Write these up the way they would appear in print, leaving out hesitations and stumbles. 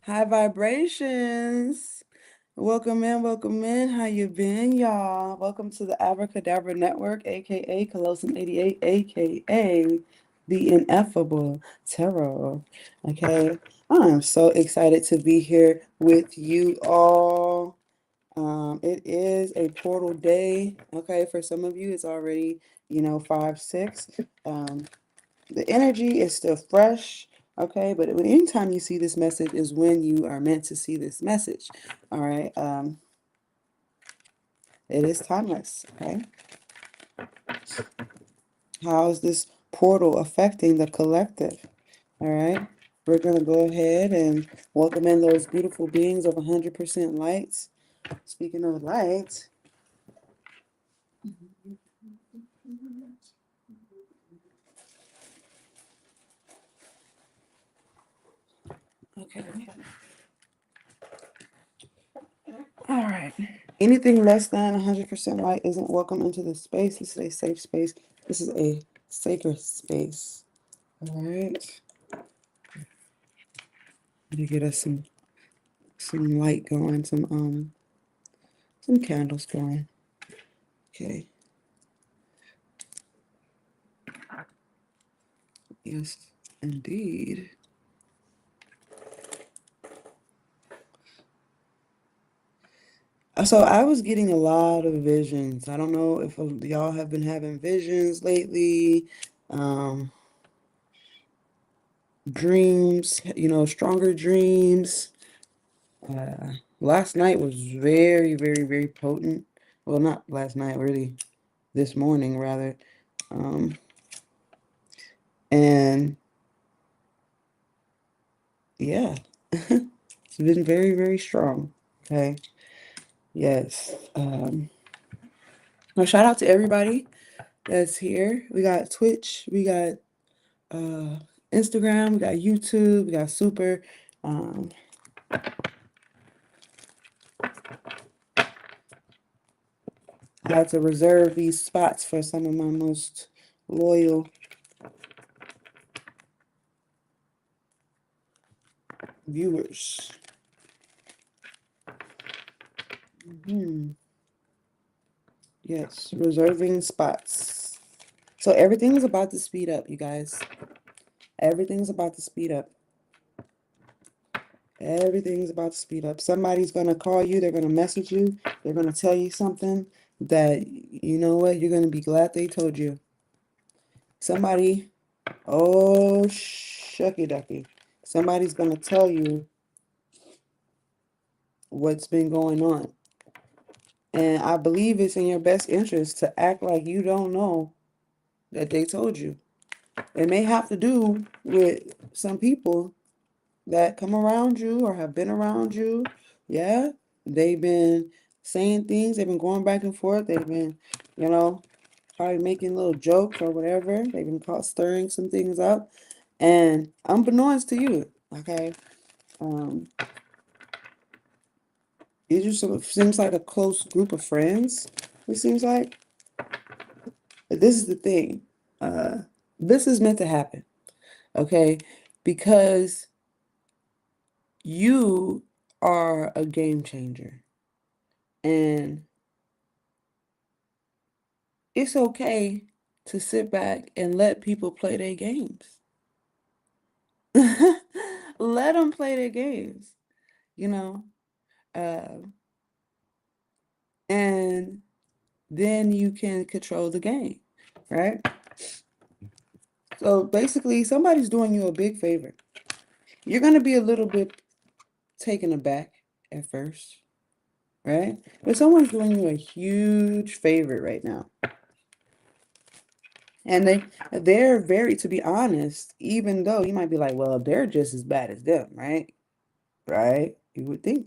High vibrations. Welcome in. How you been, y'all? Welcome to the Abracadabra Network, aka Callosum 88, aka the Ineffable Tarot. Okay, I am so excited to be here with you all. It is a portal day. Okay, for some of you, it's already 5-6. The energy is still fresh, okay? But anytime you see this message is when you are meant to see this message, all right? It is timeless, okay? How is this portal affecting the collective, all right? We're going to go ahead and welcome in those beautiful beings of 100% lights. Speaking of light, okay. All right. Anything less than 100% light isn't welcome into this space. This is a safe space. This is a sacred space. All right. To get us some light going, some candles going. Okay. Yes, indeed. So I was getting a lot of visions. I don't know if y'all have been having visions lately. Dreams, stronger dreams. Last night was very, very, very potent. Well, not last night, really. This morning, rather. And yeah, it's been very, very strong. Okay. Yes. Well, shout out to everybody that's here. We got Twitch, we got Instagram, we got YouTube, we got Super. I had to reserve these spots for some of my most loyal viewers. Yes, reserving spots. So everything's about to speed up, you guys. Everything's about to speed up. Everything's about to speed up. Somebody's going to call you. They're going to message you. They're going to tell you something that, you know what, you're going to be glad they told you. Somebody, oh, shucky ducky. Somebody's going to tell you what's been going on. And I believe it's in your best interest to act like you don't know that they told you. It may have to do with some people that come around you or have been around you. Yeah, they've been saying things. They've been going back and forth. They've been, probably making little jokes or whatever. They've been caught stirring some things up. And unbeknownst to you, okay, it just sort of seems like a close group of friends, it seems like. But this is the thing. This is meant to happen, okay? Because you are a game changer. And it's okay to sit back and let people play their games. Let them play their games, you know? And then you can control the game, right? So basically, somebody's doing you a big favor. You're going to be a little bit taken aback at first, right? But someone's doing you a huge favor right now. And they're very, to be honest, even though you might be like, well, they're just as bad as them, right? Right? You would think.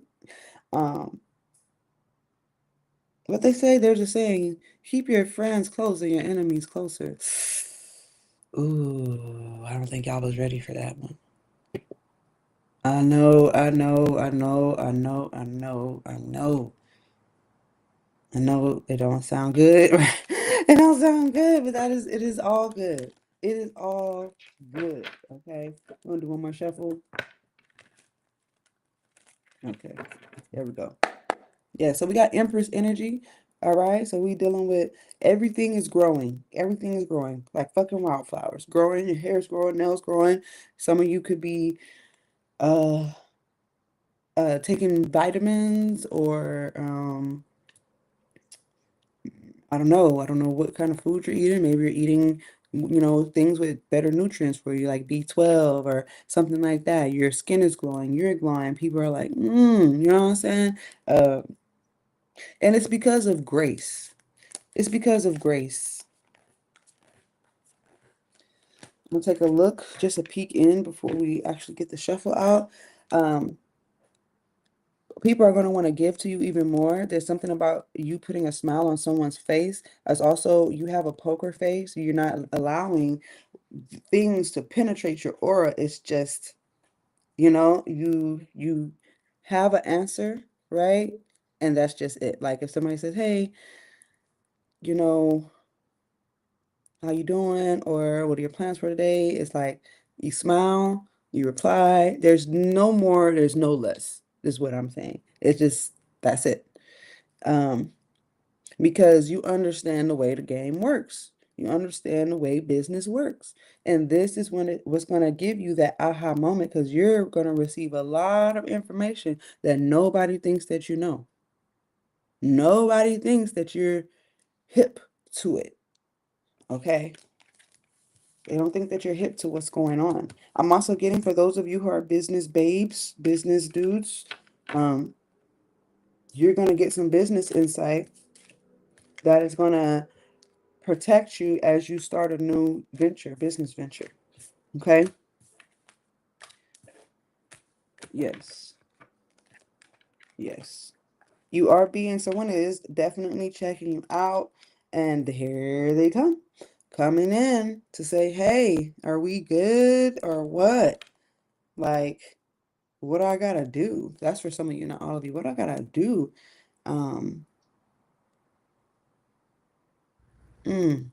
What they say, there's a saying, keep your friends close and your enemies closer. Ooh, I don't think y'all was ready for that one. I know, I know, I know, I know, I know, I know. I know it don't sound good. It don't sound good, but it is all good. It is all good. Okay. I'm gonna do one more shuffle. Okay, there we go. Yeah, so we got Empress energy. All right, so we dealing with everything is growing. Everything is growing like fucking wildflowers. Growing, your hair's growing, nails growing. Some of you could be uh taking vitamins or I don't know. I don't know what kind of food you're eating. Maybe you're eating, things with better nutrients for you, like B12 or something like that. Your skin is glowing, you're glowing. People are like, you know what I'm saying? Uh, and it's because of grace. It's because of grace. I'm gonna take a look, just a peek in before we actually get the shuffle out. Um, People are going to want to give to you even more. There's something about you putting a smile on someone's face. As also, you have a poker face. You're not allowing things to penetrate your aura. It's just, you have an answer, right? And that's just it. Like if somebody says, "Hey, you know, how you doing?" or "What are your plans for today?" It's like you smile, you reply. There's no more, there's no less, is what I'm saying. It's just that's it. Um, because you understand the way the game works. You understand the way business works. And this is when it was going to give you that aha moment because you're going to receive a lot of information that nobody thinks that you know. Nobody thinks that you're hip to it. Okay. They don't think that you're hip to what's going on. I'm also getting for those of you who are business babes, business dudes, um, you're going to get some business insight that is going to protect you as you start a new venture, business venture. Okay? Yes. Yes. You are being, someone is definitely checking you out. And here they come, coming in to say, hey, are we good or what? Like, what do I gotta do? That's for some of you, not all of you. What do I gotta do? Um, mm.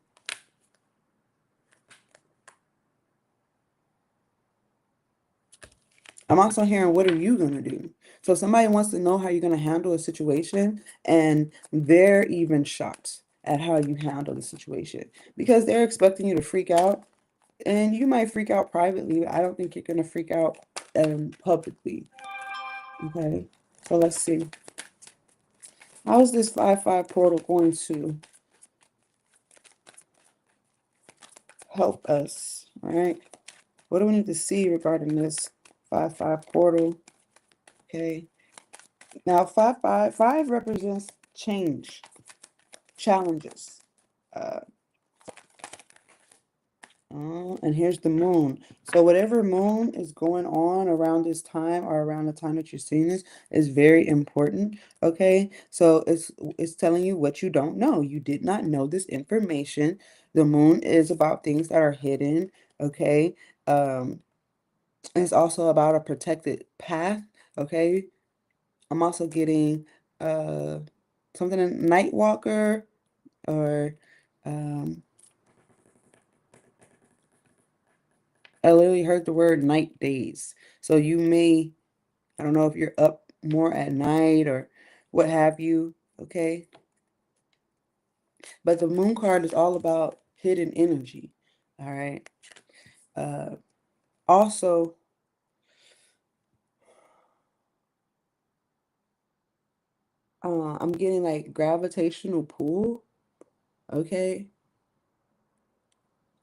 I'm also hearing, what are you going to do? So somebody wants to know how you're going to handle a situation, and they're even shocked at how you handle the situation because they're expecting you to freak out, and you might freak out privately, but I don't think you're going to freak out publicly. Okay, so let's see. How is this 5-5 portal going to help us? All right, what do we need to see regarding this 5-5 portal? Okay, now 5-5 represents change, challenges. Uh, and here's the moon. So whatever moon is going on around this time or around the time that you're seeing this is very important. Okay, so it's telling you what you don't know. You did not know this information. The moon is about things that are hidden. Okay, um, it's also about a protected path. Okay, I'm also getting something in night walker or um I literally heard the word night days. So you may, I don't know if you're up more at night or what have you, okay? But the moon card is all about hidden energy, all right? Uh, Also, I'm getting like gravitational pull, okay?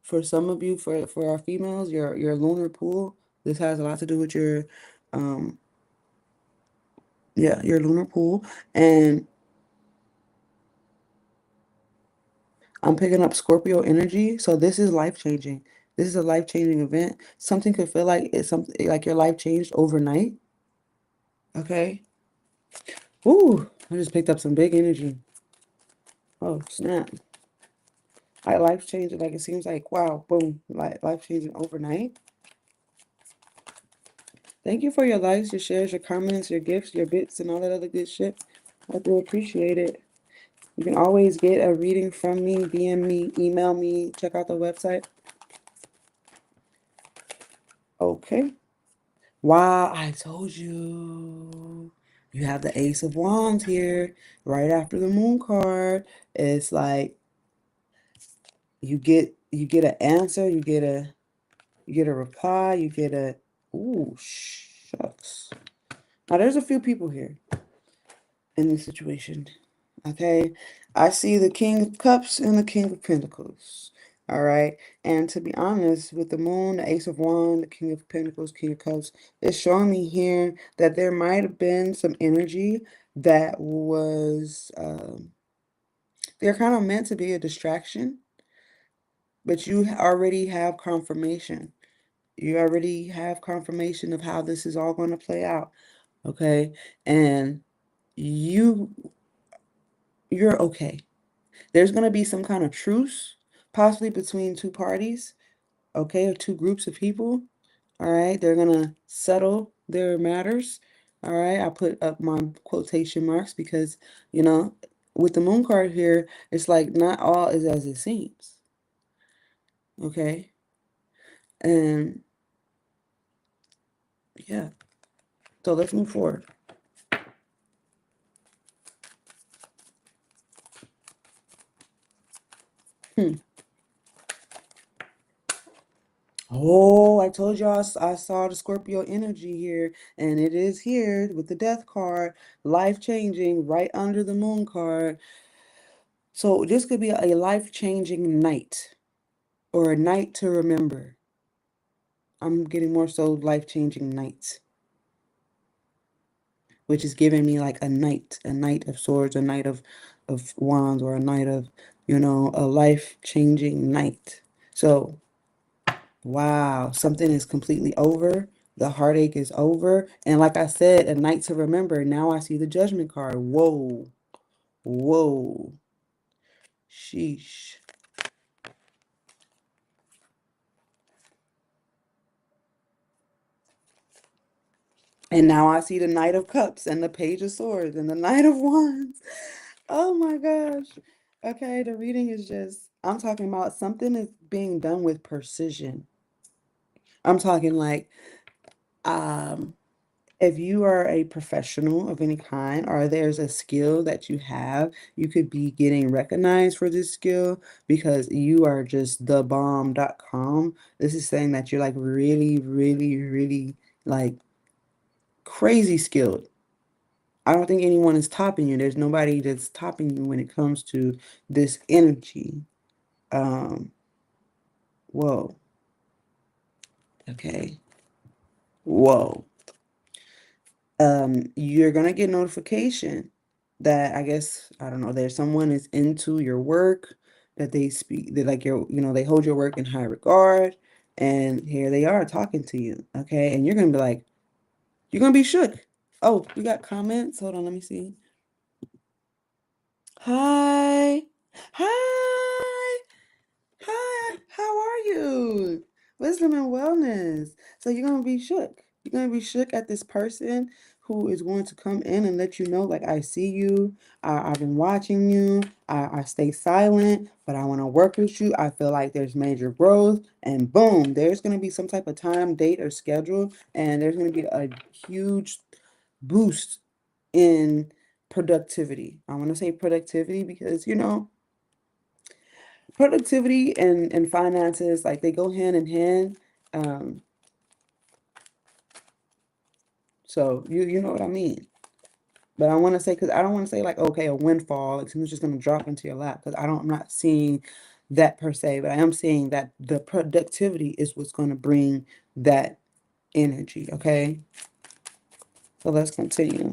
For some of you, for our females, your lunar pull. This has a lot to do with your, um, yeah, your lunar pull. And I'm picking up Scorpio energy. So this is life changing. This is a life changing event. Something could feel like it's something like your life changed overnight. Okay. Ooh, I just picked up some big energy. Oh, snap. Like life changing. Like it seems like, wow, boom, like life changing overnight. Thank you for your likes, your shares, your comments, your gifts, your bits, and all that other good shit. I do appreciate it. You can always get a reading from me, DM me, email me, check out the website. Okay. Wow, I told you. You have the Ace of Wands here, right after the Moon card. It's like you get an answer, you get a reply, you get a ooh shucks. Now there's a few people here in this situation. Okay, I see the King of Cups and the King of Pentacles. All right, and to be honest, with the Moon, the Ace of Wands, the King of Pentacles, King of Cups, it's showing me here that there might have been some energy that was they're kind of meant to be a distraction, but you already have confirmation. You already have confirmation of how this is all going to play out. Okay, and you you're okay. There's going to be some kind of truce, possibly between two parties, okay, or two groups of people. All right, they're going to settle their matters. All right, I put up my quotation marks because, you know, with the moon card here, it's like not all is as it seems. Okay, and yeah, so let's move forward. Hmm. Oh, I told y'all I saw the Scorpio energy here, and it is here with the death card, life-changing, right under the moon card. So this could be a life-changing night or a night to remember. I'm getting more so life-changing nights, which is giving me like a knight of swords, a knight of wands, or a knight of, a life-changing night. So wow, something is completely over. The heartache is over. And like I said, a night to remember. Now I see the judgment card. Whoa. Whoa. Sheesh. And now I see the Knight of Cups and the Page of Swords and the Knight of Wands. Oh my gosh. Okay, the reading is just, I'm talking about something is being done with precision. I'm talking like, um, if you are a professional of any kind, or there's a skill that you have, you could be getting recognized for this skill because you are just the bomb.com. This is saying that you're like really, really, really like crazy skilled. I don't think anyone is topping you. There's nobody that's topping you when it comes to this energy. Um, whoa. Okay. Whoa. You're gonna get notification that I guess I don't know, there's someone is into your work, that they speak, they like they hold your work in high regard, and here they are talking to you, okay? And you're gonna be like, you're gonna be shook. Oh, we got comments. Hold on, let me see. Hi. Hi. Hi, how are you? Wisdom and wellness. So you're gonna be shook. You're gonna be shook at this person who is going to come in and let you know, like, I see you. I've been watching you. I stay silent, but I want to work with you. I feel like there's major growth, and boom, there's gonna be some type of time, date, or schedule, and there's gonna be a huge boost in productivity. I want to say productivity because productivity and finances, like, they go hand in hand. um so you know what I mean. But I want to say, because I don't want to say like, okay, a windfall, like something's just going to drop into your lap, because I'm not seeing that per se, but I am seeing that the productivity is what's going to bring that energy. Okay, so let's continue.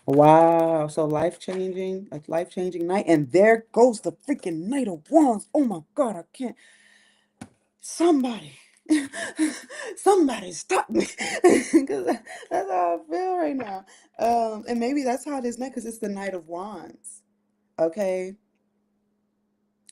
Wow, so life-changing, like life-changing night, and there goes the freaking Knight of Wands. Oh my God, I can't. Somebody, somebody stop me, because that's how I feel right now. And maybe that's how it is now, because it's the Knight of Wands. Okay,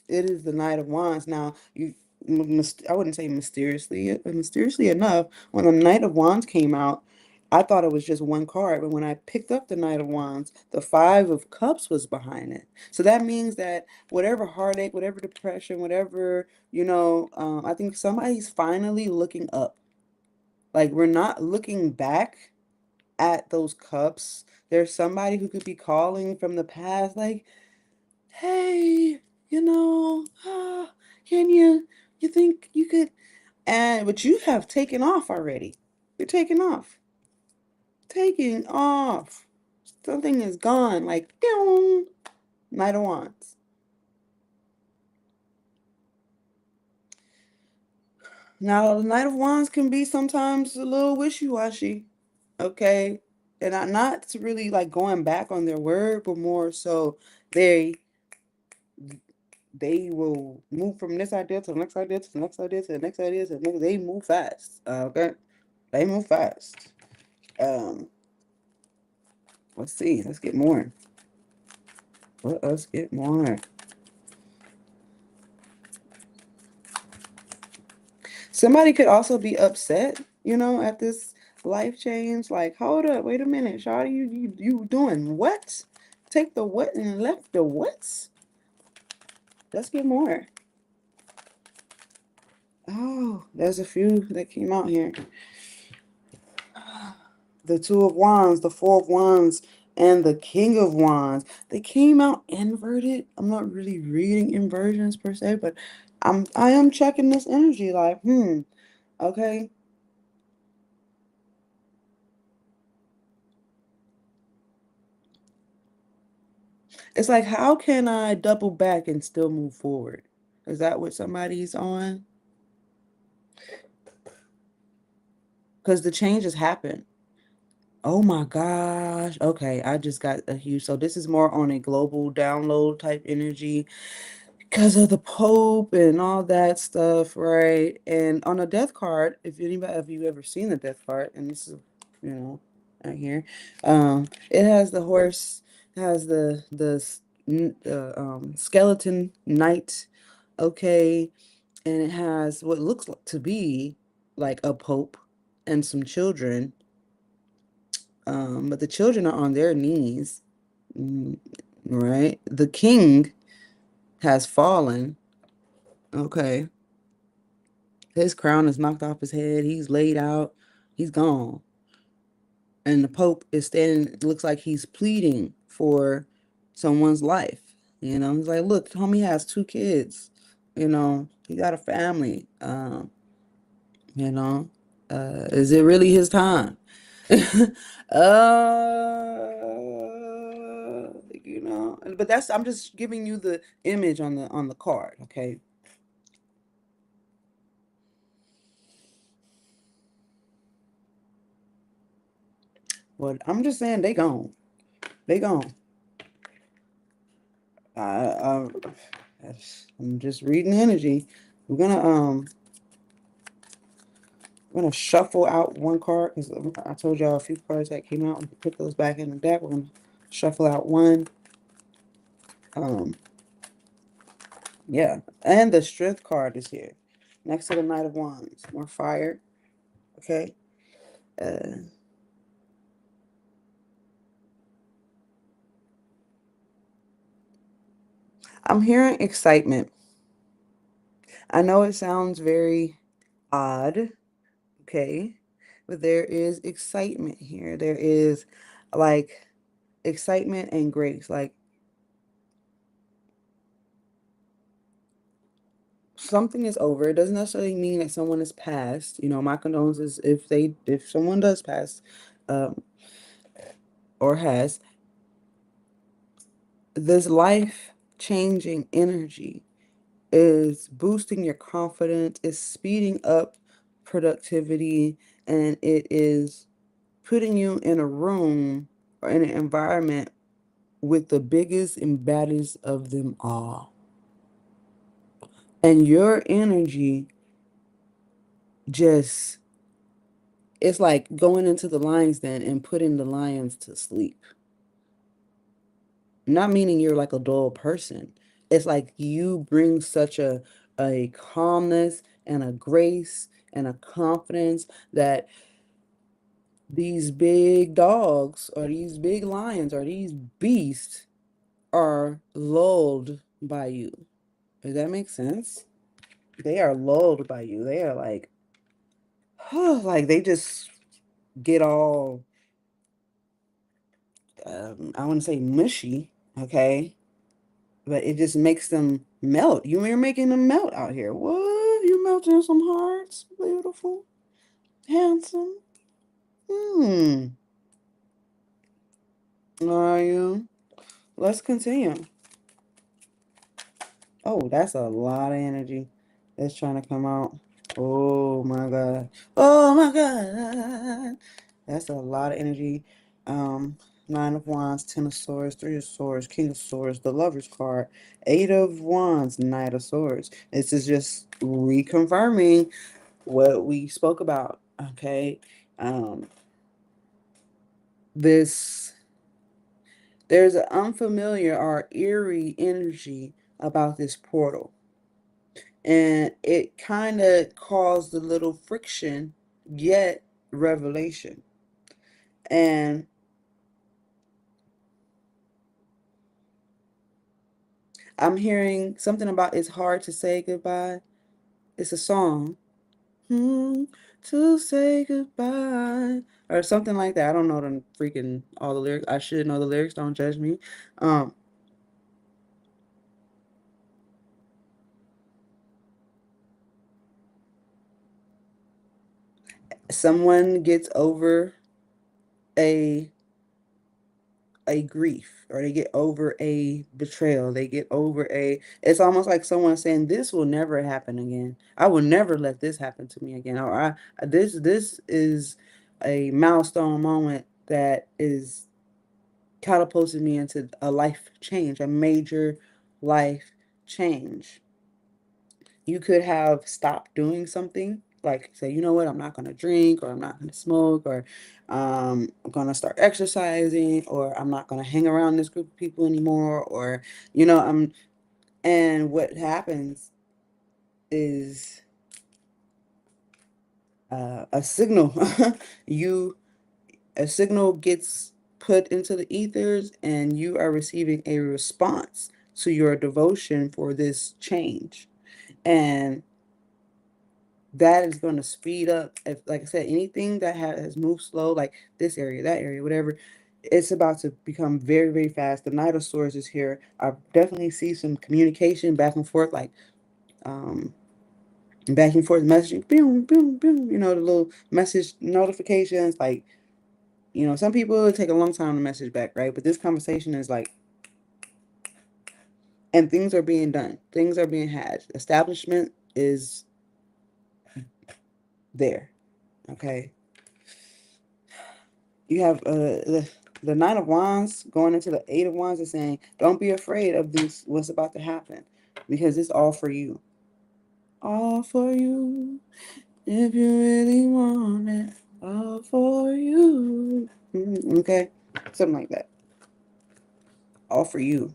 it is the Knight of Wands. Now, I wouldn't say mysteriously, mysteriously enough, when the Knight of Wands came out, I thought it was just one card, but when I picked up the Knight of Wands, the Five of Cups was behind it. So that means that whatever heartache, whatever depression, whatever, I think somebody's finally looking up. Like, we're not looking back at those cups, there's somebody who could be calling from the past, like, hey, can you think you could, but you have taken off already. You're taking off. Taking off. Something is gone, like, ding, Knight of Wands. Now, the Knight of Wands can be sometimes a little wishy-washy, okay? And not to really like going back on their word, but more so they they will move from this idea to the next idea to the next idea to the next idea to the next. They move fast, okay? They move fast. Um, let's see. Let's get more. Let us get more. Somebody could also be upset, at this life change. Like, hold up, wait a minute, Shawty, you doing what? Take the what and left the what? Let's get more. Oh, there's a few that came out here. The Two of Wands, the Four of Wands, and the King of Wands. They came out inverted. I'm not really reading inversions per se, but I am checking this energy like, okay. It's like, how can I double back and still move forward? Is that what somebody's on? Because the changes happen. Oh my gosh. Okay, I just got a huge. So this is more on a global download type energy because of the Pope and all that stuff, right? And on a death card, if anybody, have you ever seen the death card, and this is, right here, it has the horse, it has the skeleton knight, okay, and it has what looks like to be like a Pope and some children, but the children are on their knees, mm, right? The king has fallen, okay. His crown is knocked off his head. He's laid out. He's gone. And the Pope is standing, it looks like he's pleading for someone's life. He's like, look, homie has two kids. He got a family. You know, is it really his time? But I'm just giving you the image on the card, okay? Well, I'm just saying they gone. They gone. I'm just reading energy. We're gonna shuffle out one card because I told y'all a few cards that came out. We put those back in the deck. We're gonna shuffle out one. Yeah, and the Strength card is here, next to the Knight of Wands. More fire. Okay. Uh, I'm hearing excitement. I know it sounds very odd, okay, but there is excitement here. There is like excitement and grace. Like something is over. It doesn't necessarily mean that someone is passed. My condolences if someone does pass, um, or has this life changing energy is boosting your confidence, is speeding up productivity, and it is putting you in a room or in an environment with the biggest and baddest of them all. And your energy just, it's like going into the lion's den and putting the lions to sleep. Not meaning you're like a dull person. It's like you bring such a calmness and a grace and a confidence that these big dogs or these big lions or these beasts are lulled by you. Does that make sense? They are lulled by you. They are like, like they just get all I wouldn't say mushy, okay, but it just makes them melt. You're making them melt out here. What? You melting some hearts? Beautiful, handsome. Hmm. Are you? Let's continue. Oh, that's a lot of energy that's trying to come out. Oh my God. Oh my God. That's a lot of energy. Um, Nine of Wands, Ten of Swords, Three of Swords, King of Swords, the Lover's card, Eight of Wands, Knight of Swords. This is just reconfirming what we spoke about. Okay. Um, this there's an unfamiliar or eerie energy about this portal. And it kind of caused a little friction, yet revelation. And I'm hearing something about it's hard to say goodbye. It's a song. Hmm, to say goodbye. Or something like that. I don't know the freaking all the lyrics. I should know the lyrics, don't judge me. Um, Someone gets over a grief, or they get over a betrayal, they get over a, it's almost like someone saying this will never happen again, I will never let this happen to me again, or this is a milestone moment that is catapulting me into a life change, a major life change. You could have stopped doing something, like say, you know what, I'm not going to drink, or I'm not going to smoke, or I'm going to start exercising, or I'm not going to hang around this group of people anymore, or I'm and what happens is a signal you a signal gets put into the ethers, and you are receiving a response to your devotion for this change. And that is going to speed up, if, like I said, anything that has moved slow, like this area, that area, whatever, it's about to become very, very fast. The Knight of Swords is here. I definitely see some communication back and forth, like um back and forth messaging, boom, boom, boom, the little message notifications, like, some people it take a long time to message back, right? But this conversation is like, and things are being done, things are being had, establishment is there. Okay. You have the Nine of Wands going into the Eight of Wands is saying, don't be afraid of this, what's about to happen, because it's all for you. All for you. If you really want it, all for you. Okay? Something like that. All for you.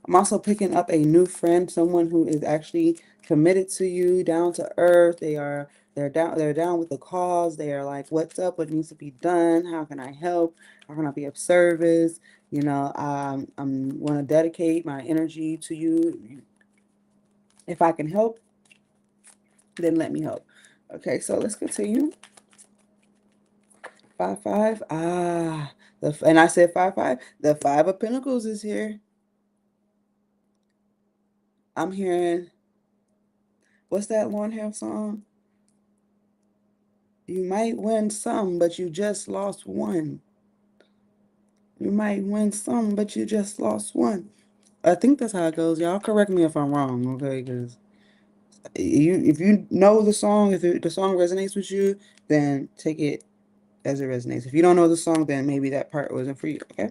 I'm also picking up a new friend, someone who is actually committed to you, down to earth. They're down with the cause. They are like, what's up? What needs to be done? How can I help? How can I be of service? I'm want to dedicate my energy to you. If I can help, then let me help. Okay, so let's continue. 5 5. And I said 5 5. The Five of Pentacles is here. I'm hearing, what's that Lauryn Hill song? You might win some, but you just lost one. You might win some, but you just lost one. I think that's how it goes. Y'all correct me if I'm wrong, okay? Because if you know the song, if the song resonates with you, then take it as it resonates. If you don't know the song, then maybe that part wasn't for you, okay?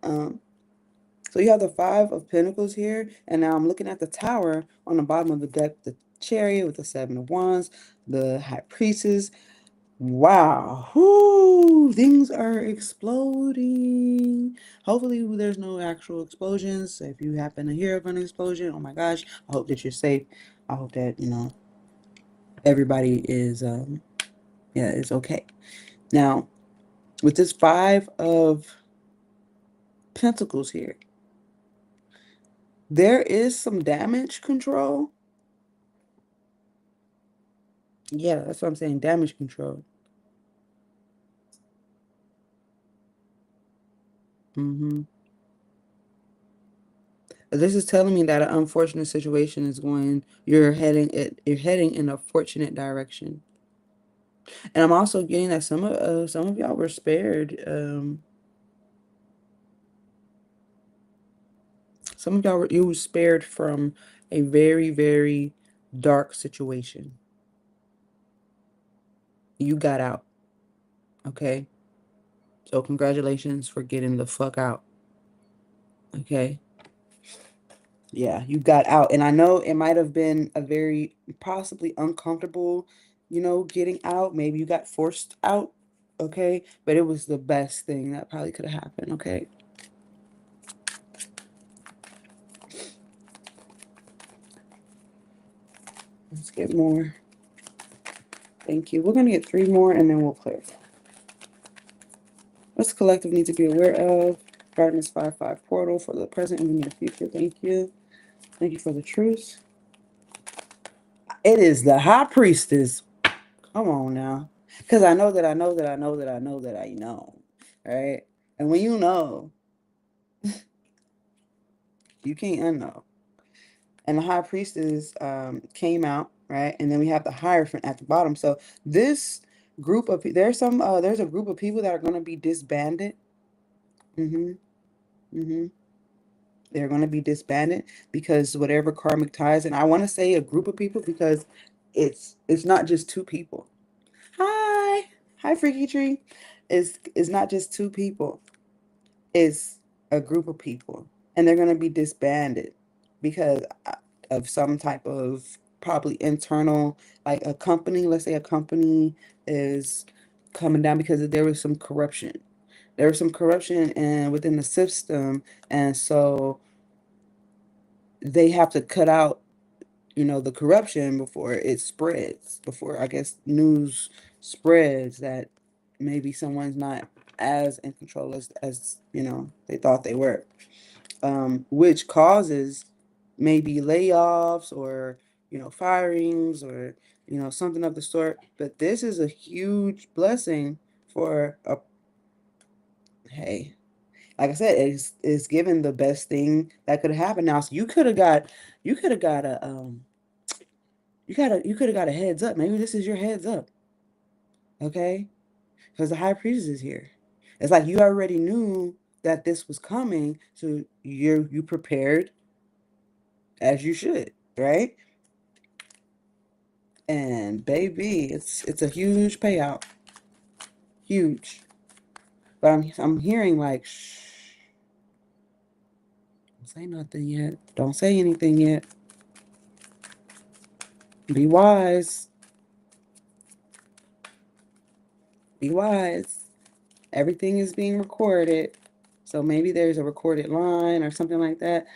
Um, so you have the Five of Pentacles here, and now I'm looking at the Tower on the bottom of the deck, the Chariot with the Seven of Wands, the High Priestess. Wow. Whoo, things are exploding. Hopefully there's no actual explosions. If you happen to hear of an explosion, oh my gosh, I hope that you're safe. I hope that, everybody is yeah, it's okay. Now, with this Five of Pentacles here, there is some damage control. Yeah, that's what I'm saying, damage control. Mm-hmm. This is telling me that an unfortunate situation is going. You're heading in a fortunate direction. And I'm also getting that some of y'all were spared. Some of y'all you were spared from a very, very dark situation. You got out. Okay. So congratulations for getting the fuck out. Okay. Yeah, you got out. And I know it might have been a very possibly uncomfortable, getting out. Maybe you got forced out. Okay. But it was the best thing that probably could have happened. Okay. Let's get more. Thank you. We're going to get 3 more and then we'll clarify. What's the collective need to be aware of? Darkness 5-5 portal for the present and the near future. Thank you. Thank you for the truth. It is the high priestess. Come on now. Because I know that I know that I know that I know that I know. Right? And when you know, you can't unknow. And the high priestess came out, right? And then we have the Hierophant at the bottom. So this group of there's a group of people that are going to be disbanded. Mm-hmm. Mm-hmm. They're going to be disbanded because whatever karmic ties, and I want to say a group of people because it's not just 2 people. Hi, Freaky Tree. It's not just 2 people. It's a group of people, and they're going to be disbanded because of some type of probably internal, like a company. Let's say a company is coming down because there was some corruption. There was some corruption and within the system, and so they have to cut out, the corruption before it spreads, before I guess news spreads that maybe someone's not as in control as they thought they were, which causes maybe layoffs or firings or something of the sort. But this is a huge blessing for a hey, like I said, it's given the best thing that could happen. Now, so you could have got a you could have got a heads up. Maybe this is your heads up, okay? Because the high priest is here. It's like you already knew that this was coming, so you prepared as you should, right? And baby, it's a huge payout, huge. But I'm hearing like, shh, don't say nothing yet. Don't say anything yet. Be wise. Be wise. Everything is being recorded. So maybe there's a recorded line or something like that.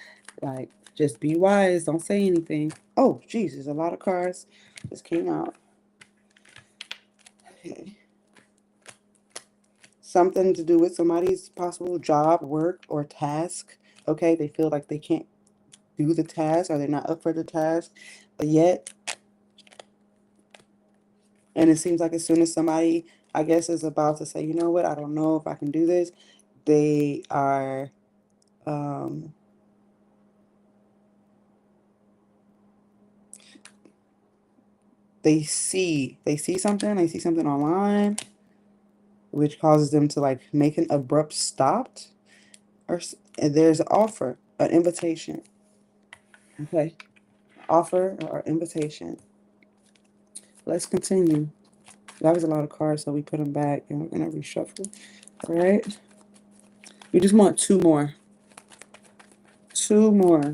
Like, just be wise. Don't say anything. Oh, geez, there's a lot of cards just came out. Okay. Something to do with somebody's possible job, work, or task. Okay, they feel like they can't do the task or they're not up for the task yet. And it seems like as soon as somebody, I guess, is about to say, you know what, I don't know if I can do this, they are they see something online, which causes them to like make an abrupt stop, and there's an offer, an invitation. Okay, offer or invitation. Let's continue. That was a lot of cards, so we put them back, and we're gonna reshuffle. All right. We just want 2 more. 2 more.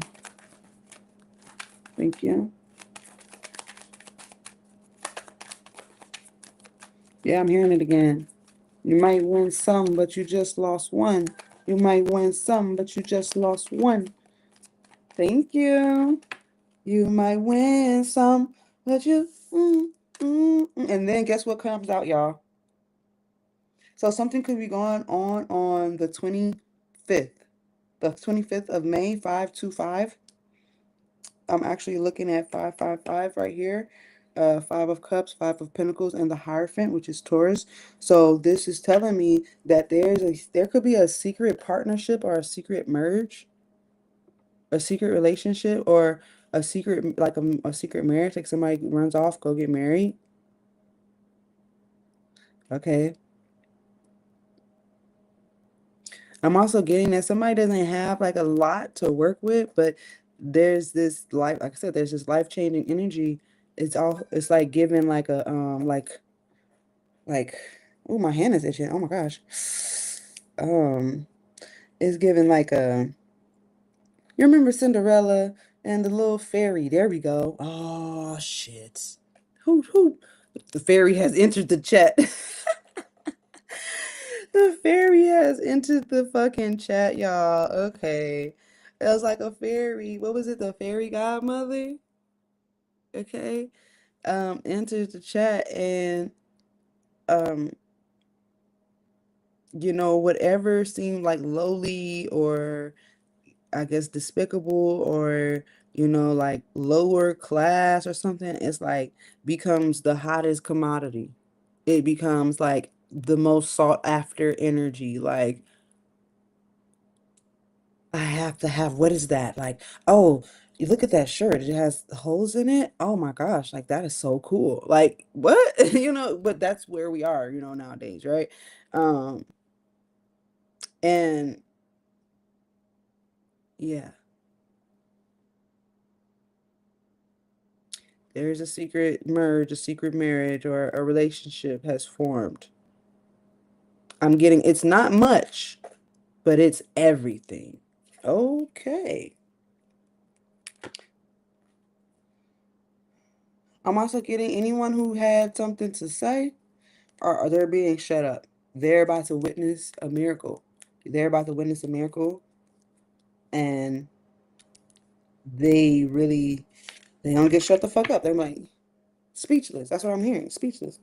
Thank you. Yeah, I'm hearing it again. You might win some, but you just lost one. You might win some, but you just lost one. Thank you. You might win some, but and then guess what comes out, y'all? So something could be going on the 25th. The 25th of May, 525. I'm actually looking at 555 right here. Five of Cups, Five of Pentacles, and the Hierophant, which is Taurus. So this is telling me that there could be a secret partnership or a secret merge, a secret relationship, or a secret like a secret marriage. Like somebody runs off, go get married. Okay. I'm also getting that somebody doesn't have like a lot to work with, but there's this life, like I said, there's this life-changing energy. It's like giving like a like oh, my hand is itching. Oh my gosh. Um it's giving like a, you remember Cinderella and the little fairy. There we go. Oh shit. Who the fairy has entered the chat. The fairy has entered the fucking chat, y'all. Okay. It was like a fairy. What was it? The fairy godmother? Okay. Entered the chat and um, whatever seemed like lowly or I guess despicable or like lower class or something, it's like becomes the hottest commodity. It becomes like the most sought after energy. Like I have to have, what is that? Like, oh, you look at that shirt. It has holes in it. Oh my gosh, like that is so cool. Like, what? But that's where we are, nowadays, right? Um, and yeah, there's a secret merge, a secret marriage, or a relationship has formed. I'm getting, it's not much, but it's everything. Okay. I'm also getting anyone who had something to say, or they're being shut up. They're about to witness a miracle. They're about to witness a miracle, and they don't get shut the fuck up. They're like speechless. That's what I'm hearing. Speechless.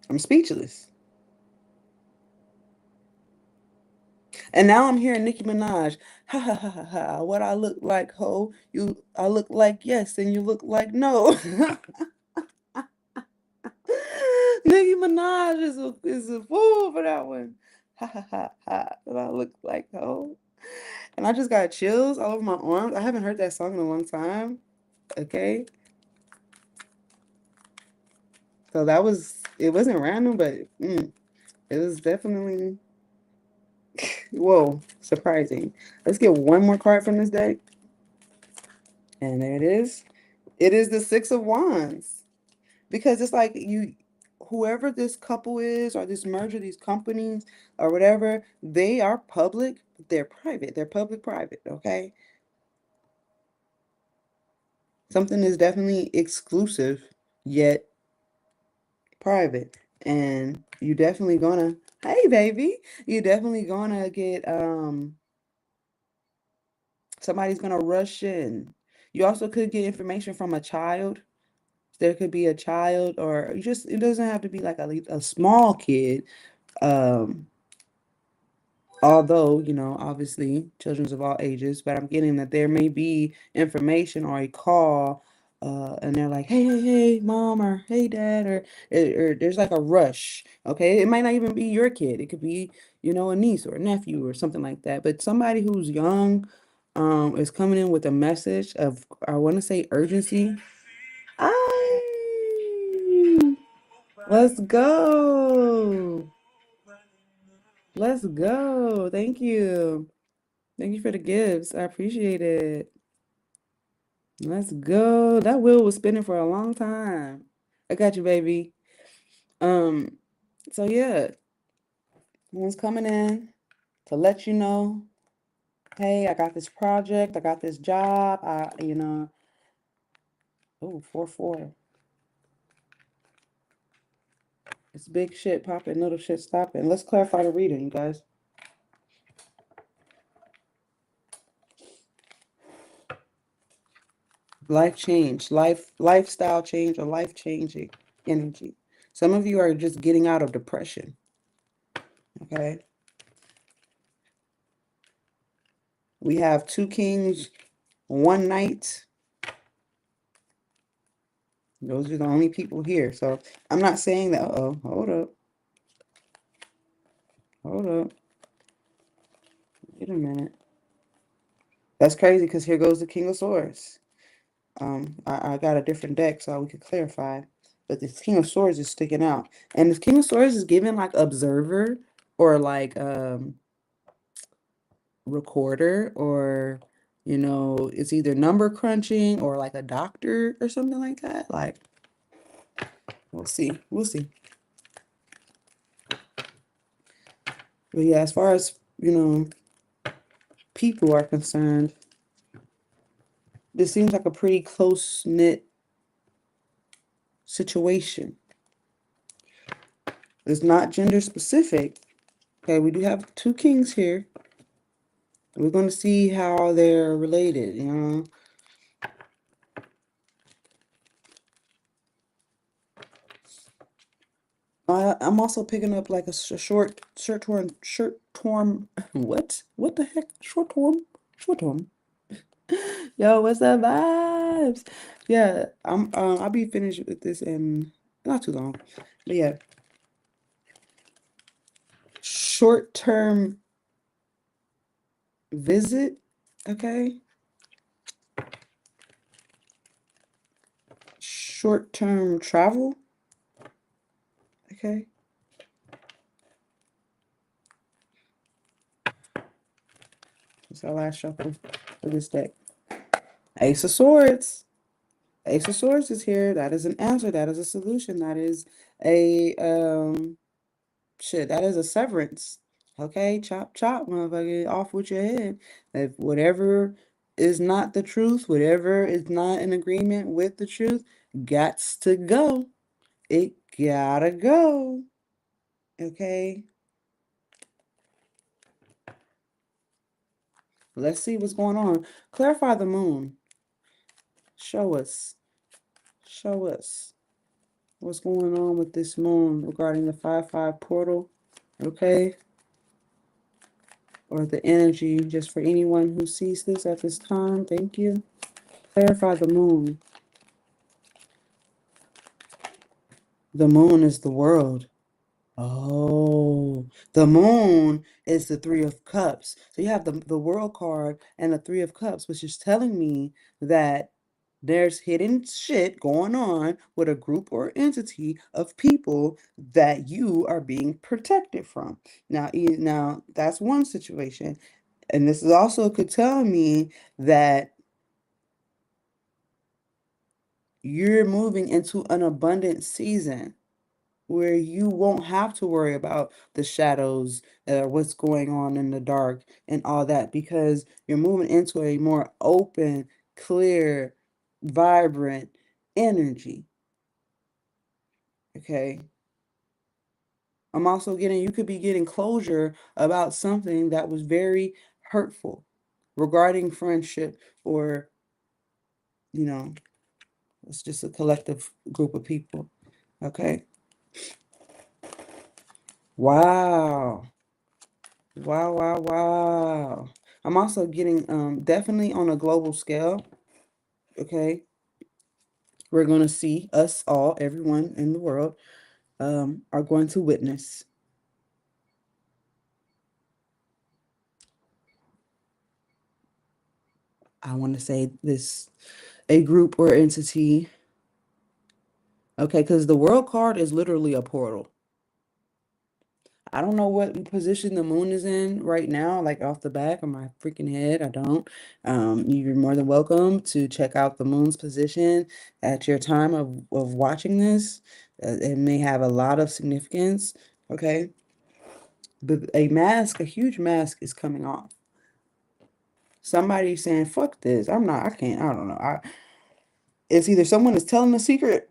I'm speechless. And now I'm hearing Nicki Minaj. Ha ha ha ha ha. What I look like, ho? I look like yes, and you look like no. Nicki Minaj is a fool for that one. Ha ha ha ha. What I look like, ho? And I just got chills all over my arms. I haven't heard that song in a long time. Okay. So it wasn't random, but it was definitely, whoa, surprising. Let's get one more card from this deck. And there it is. It is the Six of Wands. Because it's like whoever this couple is, or this merger, these companies, or whatever, they are public, but they're private. They're public private, okay? Something is definitely exclusive, yet private. And you definitely gonna, hey baby, you definitely gonna get somebody's gonna rush in. You also could get information from a child. There could be a child, or it doesn't have to be like a small kid. Um, Although, obviously children's of all ages, but I'm getting that there may be information or a call, and they're like, hey, mom, or hey, dad, or there's like a rush. Okay. It might not even be your kid. It could be, a niece or a nephew or something like that. But somebody who's young, is coming in with a message of, I want to say, urgency. Ay, let's go. Let's go. Thank you. Thank you for the gifts. I appreciate it. Let's go. That wheel was spinning for a long time. I got you, baby. Um, so yeah, one's coming in to let you know, hey, I got this project, I got this job. Oh, 4-4. It's big shit popping, little shit stopping. Let's clarify the reading, you guys. Life change, lifestyle change, or life changing energy. Some of you are just getting out of depression. Okay. We have 2 kings, 1 knight. Those are the only people here. So I'm not saying that. Uh-oh, hold up. Hold up. Wait a minute. That's crazy because here goes the King of Swords. I got a different deck so we could clarify. But this King of Swords is sticking out. And this King of Swords is given like observer or like recorder, or it's either number crunching or like a doctor or something like that. Like, we'll see. We'll see. But yeah, as far as people are concerned, this seems like a pretty close-knit situation. It's not gender specific. Okay, we do have 2 kings here. We're going to see how they're related, I'm also picking up like a short-term, what the heck? Short-term. Yo, what's up, vibes? Yeah, I'll be finished with this in not too long. But yeah, short-term visit, okay? Short-term travel, okay? That's our last shuffle for this deck. Ace of Swords. Ace of Swords is here. That is an answer. That is a solution. That is a that is a severance. Okay, chop chop, motherfucker, off with your head. If whatever is not the truth, whatever is not in agreement with the truth, gots to go. It gotta go. Okay. Let's see what's going on. Clarify the moon. Show us. Show us what's going on with this moon regarding the 5-5 portal. Okay. Or the energy, just for anyone who sees this at this time. Thank you. Clarify the moon. The moon is the world. Oh, the moon is the 3 of Cups. So you have the World card and the 3 of Cups, which is telling me that there's hidden shit going on with a group or entity of people that you are being protected from. Now that's one situation. And this is also could tell me that you're moving into an abundant season where you won't have to worry about the shadows, what's going on in the dark and all that, because you're moving into a more open, clear, vibrant energy. Okay. I'm also you could be getting closure about something that was very hurtful regarding friendship, or, it's just a collective group of people. Okay. Wow. Wow, wow, wow. I'm also getting definitely on a global scale. Okay. We're going to see us all, everyone in the world, are going to witness. I want to say this, a group or entity. Okay, because the world card is literally a portal. I don't know what position the moon is in right now, like off the back of my freaking head. I don't. You're more than welcome to check out the moon's position at your time of watching this. It may have a lot of significance. Okay. But a huge mask is coming off. Somebody's saying, fuck this. I can't, I don't know. It's either someone is telling a secret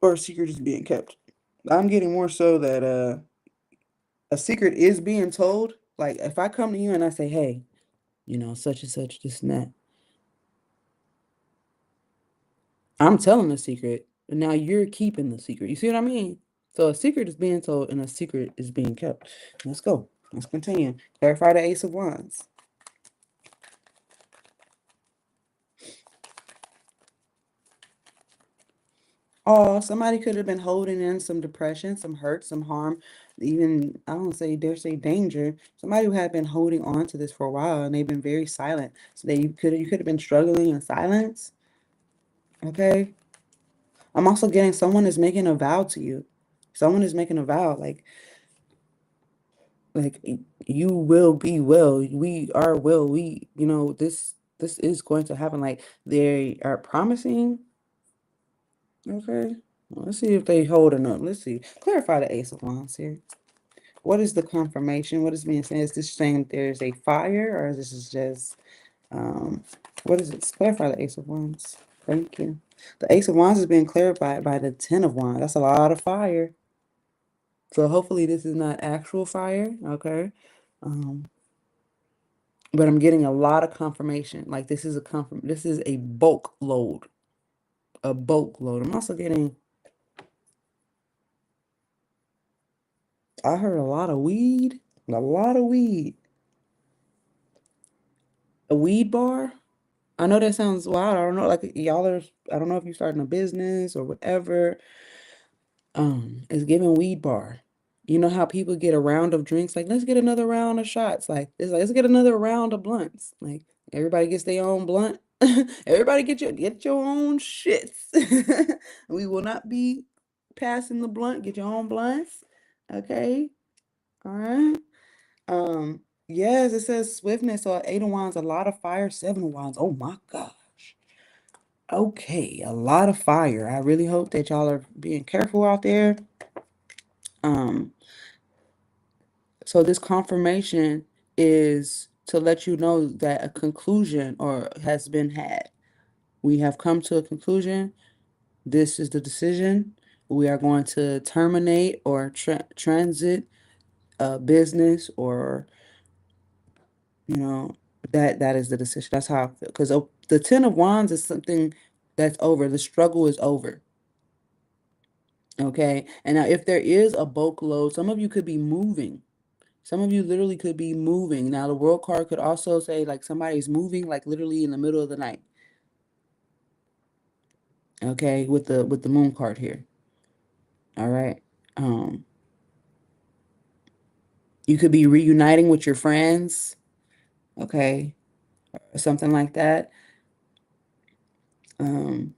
or a secret is being kept. I'm getting more so that a secret is being told. Like if I come to you and I say, hey, such and such, this and that, I'm telling a secret, and now you're keeping the secret. You see what I mean? So a secret is being told and a secret is being kept. Let's go. Let's continue. Clarify the Ace of Wands. Oh, somebody could have been holding in some depression, some hurt, some harm, even I don't say dare say danger. Somebody who had been holding on to this for a while and they've been very silent. So they you could have been struggling in silence. Okay. I'm also getting someone is making a vow to you. Someone is making a vow, like you will be well. We are well. This is going to happen. Like they are promising. Okay. Well, let's see if they holding up. Let's see. Clarify the Ace of Wands here. What is the confirmation? What is being said? Is this saying there's a fire, or is this just um what is it? Clarify the Ace of Wands. Thank you. The Ace of Wands is being clarified by the Ten of Wands. That's a lot of fire. So hopefully this is not actual fire, okay? Um, but I'm getting a lot of confirmation. Like this is a bulk load. A bulk load. I'm also getting I heard a lot of weed. A lot of weed. A weed bar? I know that sounds wild. I don't know, like y'all are, I don't know if you're starting a business or whatever. It's giving weed bar. You know how people get a round of drinks, like let's get another round of shots. Like it's like let's get another round of blunts. Like everybody gets their own blunt. Everybody get your own shits. We will not be passing the blunt. Get your own blunts. Okay. All right. Yes, it says swiftness. So Eight of Wands, a lot of fire, Seven of Wands. Oh my gosh. Okay, a lot of fire. I really hope that y'all are being careful out there. Um, so this confirmation is to let you know that a conclusion or has been had. We have come to a conclusion. This is the decision. We are going to terminate or transit a business or you know that is the decision. That's how I feel. Because the Ten of Wands is something that's over. The struggle is over. Okay. And now if there is a bulk load, some of you could be moving. Some of you literally could be moving. Now the world card could also say like somebody's moving like literally in the middle of the night. Okay, with the moon card here. All right. Um, you could be reuniting with your friends, okay, or something like that. Um,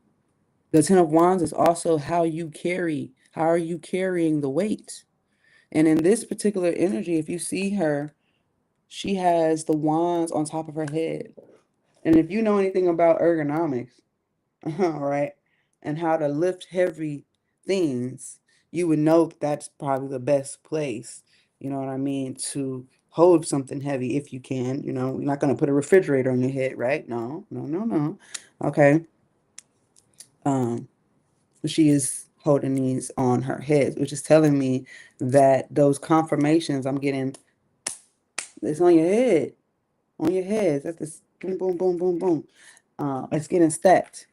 the Ten of Wands is also how you carry. How are you carrying the weight? And in this particular energy, if you see her, she has the wands on top of her head. And if you know anything about ergonomics, right, and how to lift heavy things, you would know that's probably the best place, you know what I mean, to hold something heavy if you can. You're not going to put a refrigerator on your head, right? No, no, no, no. Okay. Um, she is holding these on her head, which is telling me that those confirmations I'm getting, it's on your head, on your head. That's this boom, boom, boom, boom, boom. It's getting stacked.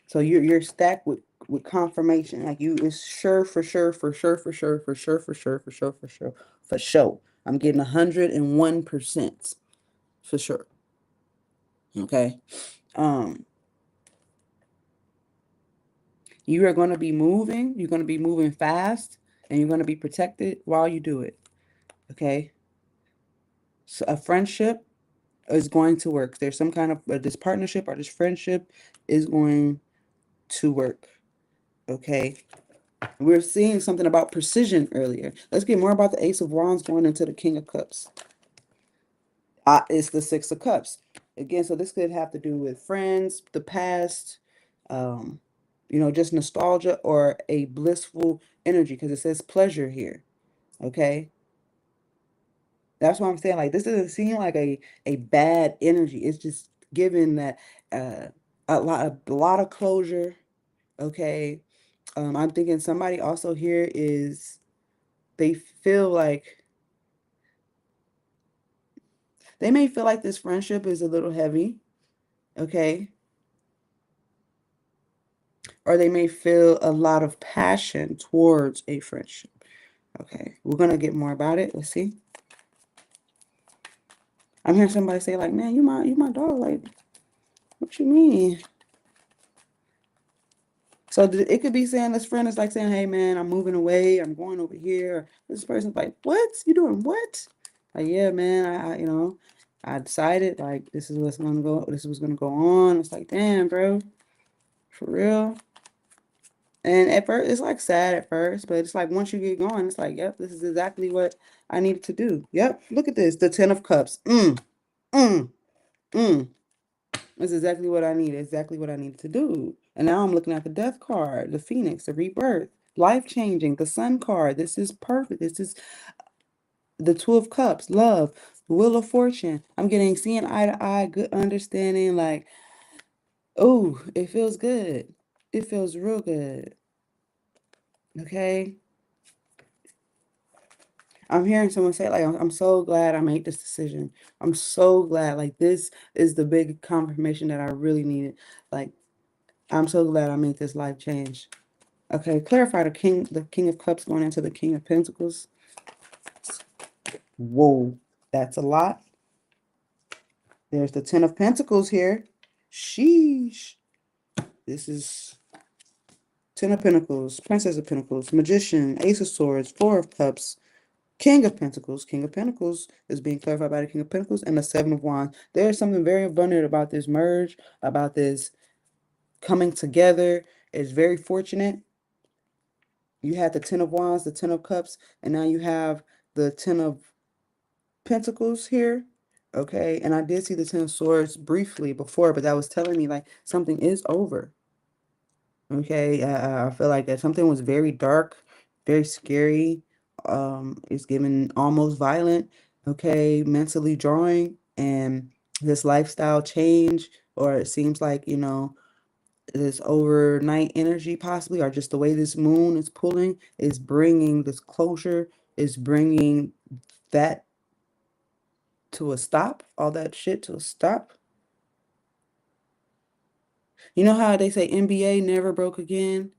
So you're stacked with confirmation. Like it's sure for sure for sure for sure for sure for sure for sure for sure for sure. I'm getting 101% for sure. Okay. Um, you are going to be moving. You're going to be moving fast, and you're going to be protected while you do it. Okay. So a friendship is going to work. There's some kind of this partnership or this friendship is going to work. Okay. We're seeing something about precision earlier. Let's get more about the Ace of Wands going into the King of Cups. It's the Six of Cups. Again, so this could have to do with friends, the past, um, just nostalgia or a blissful energy because it says pleasure here. Okay. That's what I'm saying. Like this doesn't seem like a bad energy. It's just given that uh a lot of closure. Okay. I'm thinking somebody also here is they feel like they may feel like this friendship is a little heavy, okay? Or they may feel a lot of passion towards a friendship. Okay, we're gonna get more about it. Let's see. I'm hearing somebody say like, "Man, you my dog." Like, what you mean? So it could be saying this friend is like saying, hey man, I'm moving away, I'm going over here. This person's like, what? You doing what? Like, yeah, man, I decided like this is what's gonna go, this is what's gonna go on. It's like, damn, bro, for real. And at first, it's like sad at first, but it's like once you get going, it's like, yep, this is exactly what I needed to do. Yep, look at this, the Ten of Cups. Mm, mm. That's exactly what I needed, exactly what I needed to do. And now I'm looking at the Death card, the Phoenix, the Rebirth, life-changing, the Sun card. This is perfect. This is the Two of Cups, love, Wheel of Fortune. I'm getting seeing eye to eye, good understanding. Like, oh, it feels good. It feels real good. Okay. I'm hearing someone say, like, I'm so glad I made this decision. I'm so glad. Like, this is the big confirmation that I really needed. Like, I'm so glad I made this life change. Okay, clarify the King of Cups going into the King of Pentacles. Whoa, that's a lot. There's the Ten of Pentacles here. Sheesh. This is Ten of Pentacles, Princess of Pentacles, Magician, Ace of Swords, Four of Cups, King of Pentacles. King of Pentacles is being clarified by the King of Pentacles and the Seven of Wands. There is something very abundant about this merge, about this coming together. It's very fortunate. You had the Ten of Wands, the Ten of Cups, and now you have the Ten of Pentacles here. Okay, and I did see the Ten of Swords briefly before, but that was telling me like something is over. Okay, I feel like that something was very dark, very scary. It's given almost violent. Okay, mentally drawing and this lifestyle change, or it seems like this overnight energy possibly, or just the way this moon is pulling is bringing this closure, is bringing that to a stop, all that shit to a stop. You know how they say NBA never broke again?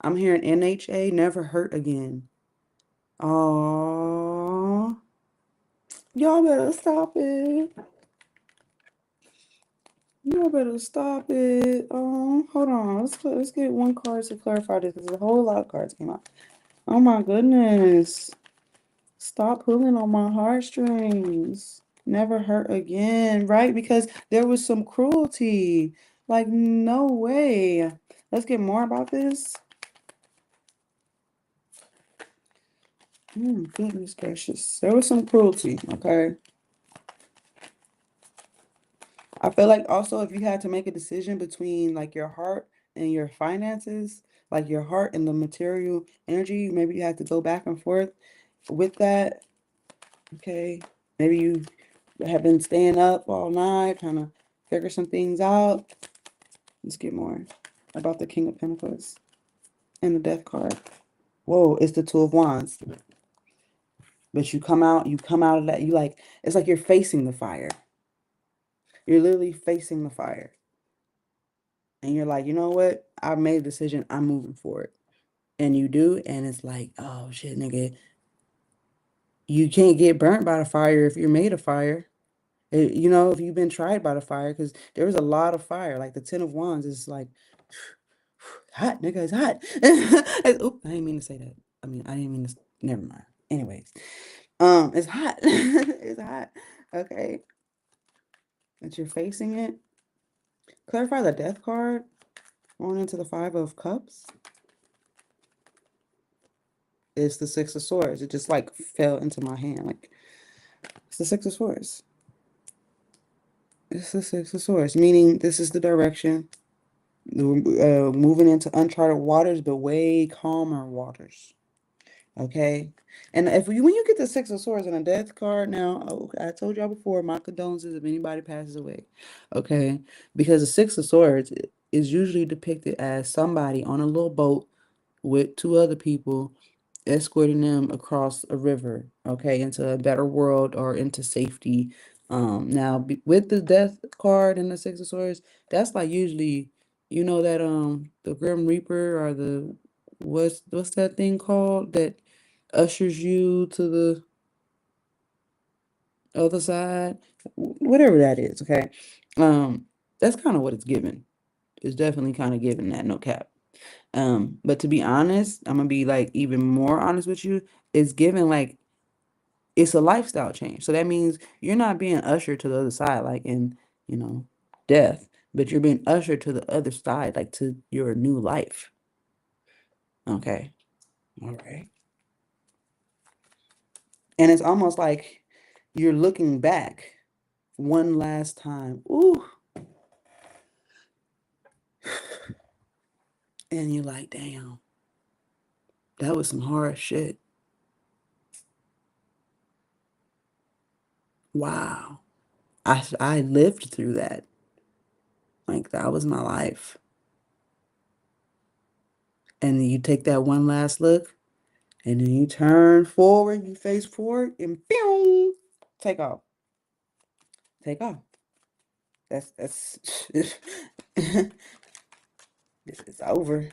I'm hearing NHA never hurt again. Oh, y'all better stop it. Y'all better stop it. Hold on. Let's get one card to clarify this because a whole lot of cards came out. Oh my goodness. Stop pulling on my heartstrings. Never hurt again, right? Because there was some cruelty. Like, no way. Let's get more about this. Goodness gracious. There was some cruelty, okay? I feel like also if you had to make a decision between like your heart and your finances, like your heart and the material energy, maybe you had to go back and forth with that. Okay. Maybe you have been staying up all night trying to figure some things out. Let's get more about the King of Pentacles and the Death card. Whoa, it's the Two of Wands. But you come out of that, it's like you're facing the fire. You're literally facing the fire. And you're like, you know what? I've made a decision. I'm moving forward. And you do, and it's like, oh shit, nigga. You can't get burnt by the fire if you're made of fire. If you've been tried by the fire, because there was a lot of fire. Like the Ten of Wands is like hot, nigga, it's hot. Oop, I didn't mean to say that. I didn't mean to. Never mind. Anyways, it's hot. It's hot. Okay, that you're facing it. Clarify the Death card. Going into the Five of Cups. It's the Six of Swords. It just like fell into my hand. Like it's the Six of Swords. It's the Six of Swords, meaning this is the direction. Moving into uncharted waters, but way calmer waters. Okay. And when you get the Six of Swords and a Death card, now I told y'all before, my condolences if anybody passes away. Okay. Because the Six of Swords is usually depicted as somebody on a little boat with two other people escorting them across a river, okay, into a better world or into safety. Now with the Death card and the Six of Swords, that's like usually, that the Grim Reaper or the what's that thing called that ushers you to the other side, whatever that is, okay. That's kind of what it's given. It's definitely kind of given that, no cap. But to be honest, I'm gonna be like even more honest with you. It's given like it's a lifestyle change. So that means you're not being ushered to the other side, like in, you know, death, but you're being ushered to the other side, like to your new life. Okay. All right. And it's almost like you're looking back one last time. Ooh. And you're like, damn, that was some hard shit. Wow. I lived through that. Like that was my life. And then you take that one last look, and then you turn forward, you face forward, and boom, take off. Take off. That's it's over.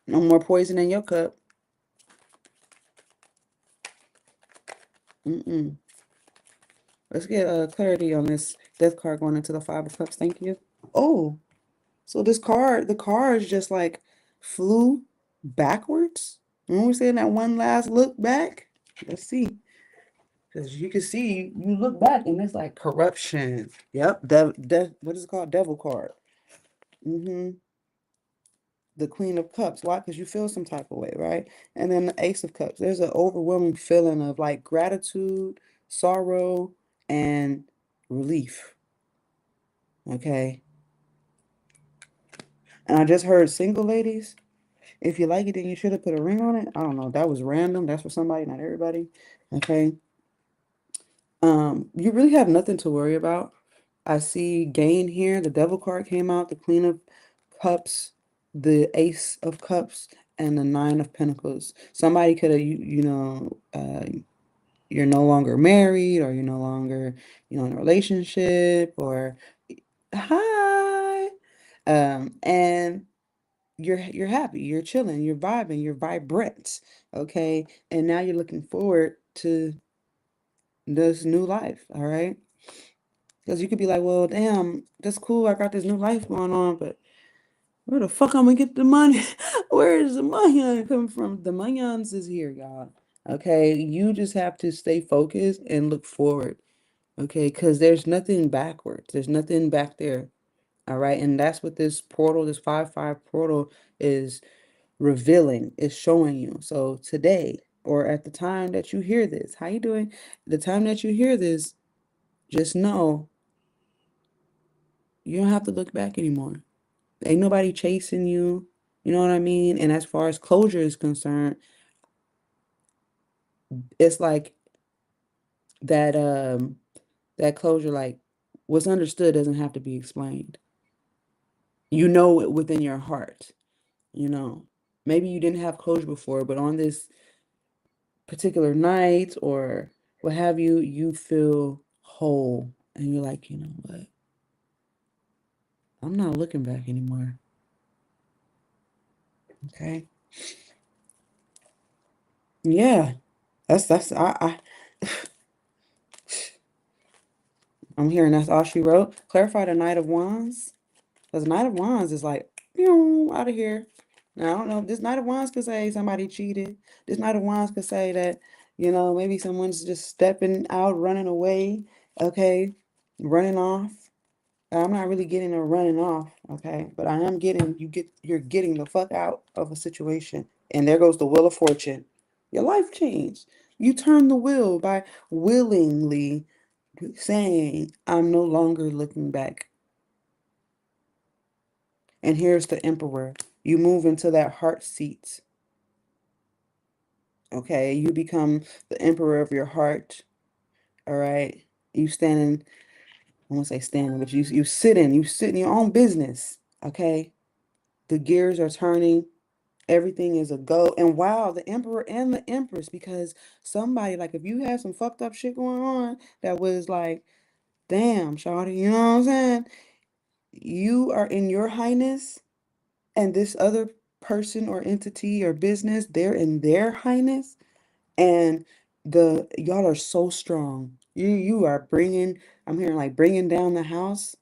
No more poison in your cup. Mm-mm. Let's get clarity on this death card going into the Five of Cups. Thank you. Oh, so this card, the cards just like flew backwards. When we're saying that one last look back, let's see. Because you can see, you look back and it's like corruption. Yep. What is it called? Devil card. Mm-hmm. The Queen of Cups. Why? Because you feel some type of way, right? And then the Ace of Cups. There's an overwhelming feeling of like gratitude, sorrow, and relief. Okay. And I just heard single ladies. If you like it, then you should have put a ring on it. I don't know. That was random. That's for somebody, not everybody. Okay. You really have nothing to worry about. I see gain here. The Devil card came out, the Queen of Cups, the Ace of Cups, and the Nine of Pentacles. Somebody could have, you're no longer married, or you're no longer, in a relationship, or hi. And you're happy, you're chilling, you're vibing, you're vibrant. Okay. And now you're looking forward to this new life. All right. Because you could be like, well, damn, that's cool. I got this new life going on, but where the fuck I'm gonna get the money? Where is the money coming from? The moneyons is here, y'all. Okay, you just have to stay focused and look forward. Okay, because there's nothing backwards. There's nothing back there. All right, and that's what this portal, this 5-5 portal, is revealing, is showing you. So today, or at the time that you hear this, how you doing? The time that you hear this, just know you don't have to look back anymore. Ain't nobody chasing you. You know what I mean? And as far as closure is concerned, it's like that that closure, like what's understood doesn't have to be explained. You know it within your heart, you know. Maybe you didn't have closure before, but on this particular night or what have you, you feel whole and you're like, you know what? I'm not looking back anymore. Okay. Yeah. That's I'm hearing that's all she wrote. Clarify the Knight of Wands. Because Knight of Wands is like, out of here. Now, I don't know. This Knight of Wands could say somebody cheated. This Knight of Wands could say that, maybe someone's just stepping out, running away, okay, running off. I'm not really getting a running off, okay, but I am getting, you're getting the fuck out of a situation. And there goes the Wheel of Fortune. Your life changed. You turn the wheel by willingly saying, I'm no longer looking back. And here's the Emperor. You move into that heart seat. Okay. You become the emperor of your heart. All right. You standing, I won't say standing, but you sit in your own business. Okay. The gears are turning. Everything is a go. And wow, the emperor and the empress, because somebody, like if you had some fucked up shit going on that was like, damn, shawty, you know what I'm saying? You are in your highness, and this other person or entity or business, they're in their highness, and the y'all are so strong. You are bringing, I'm hearing like bringing down the house.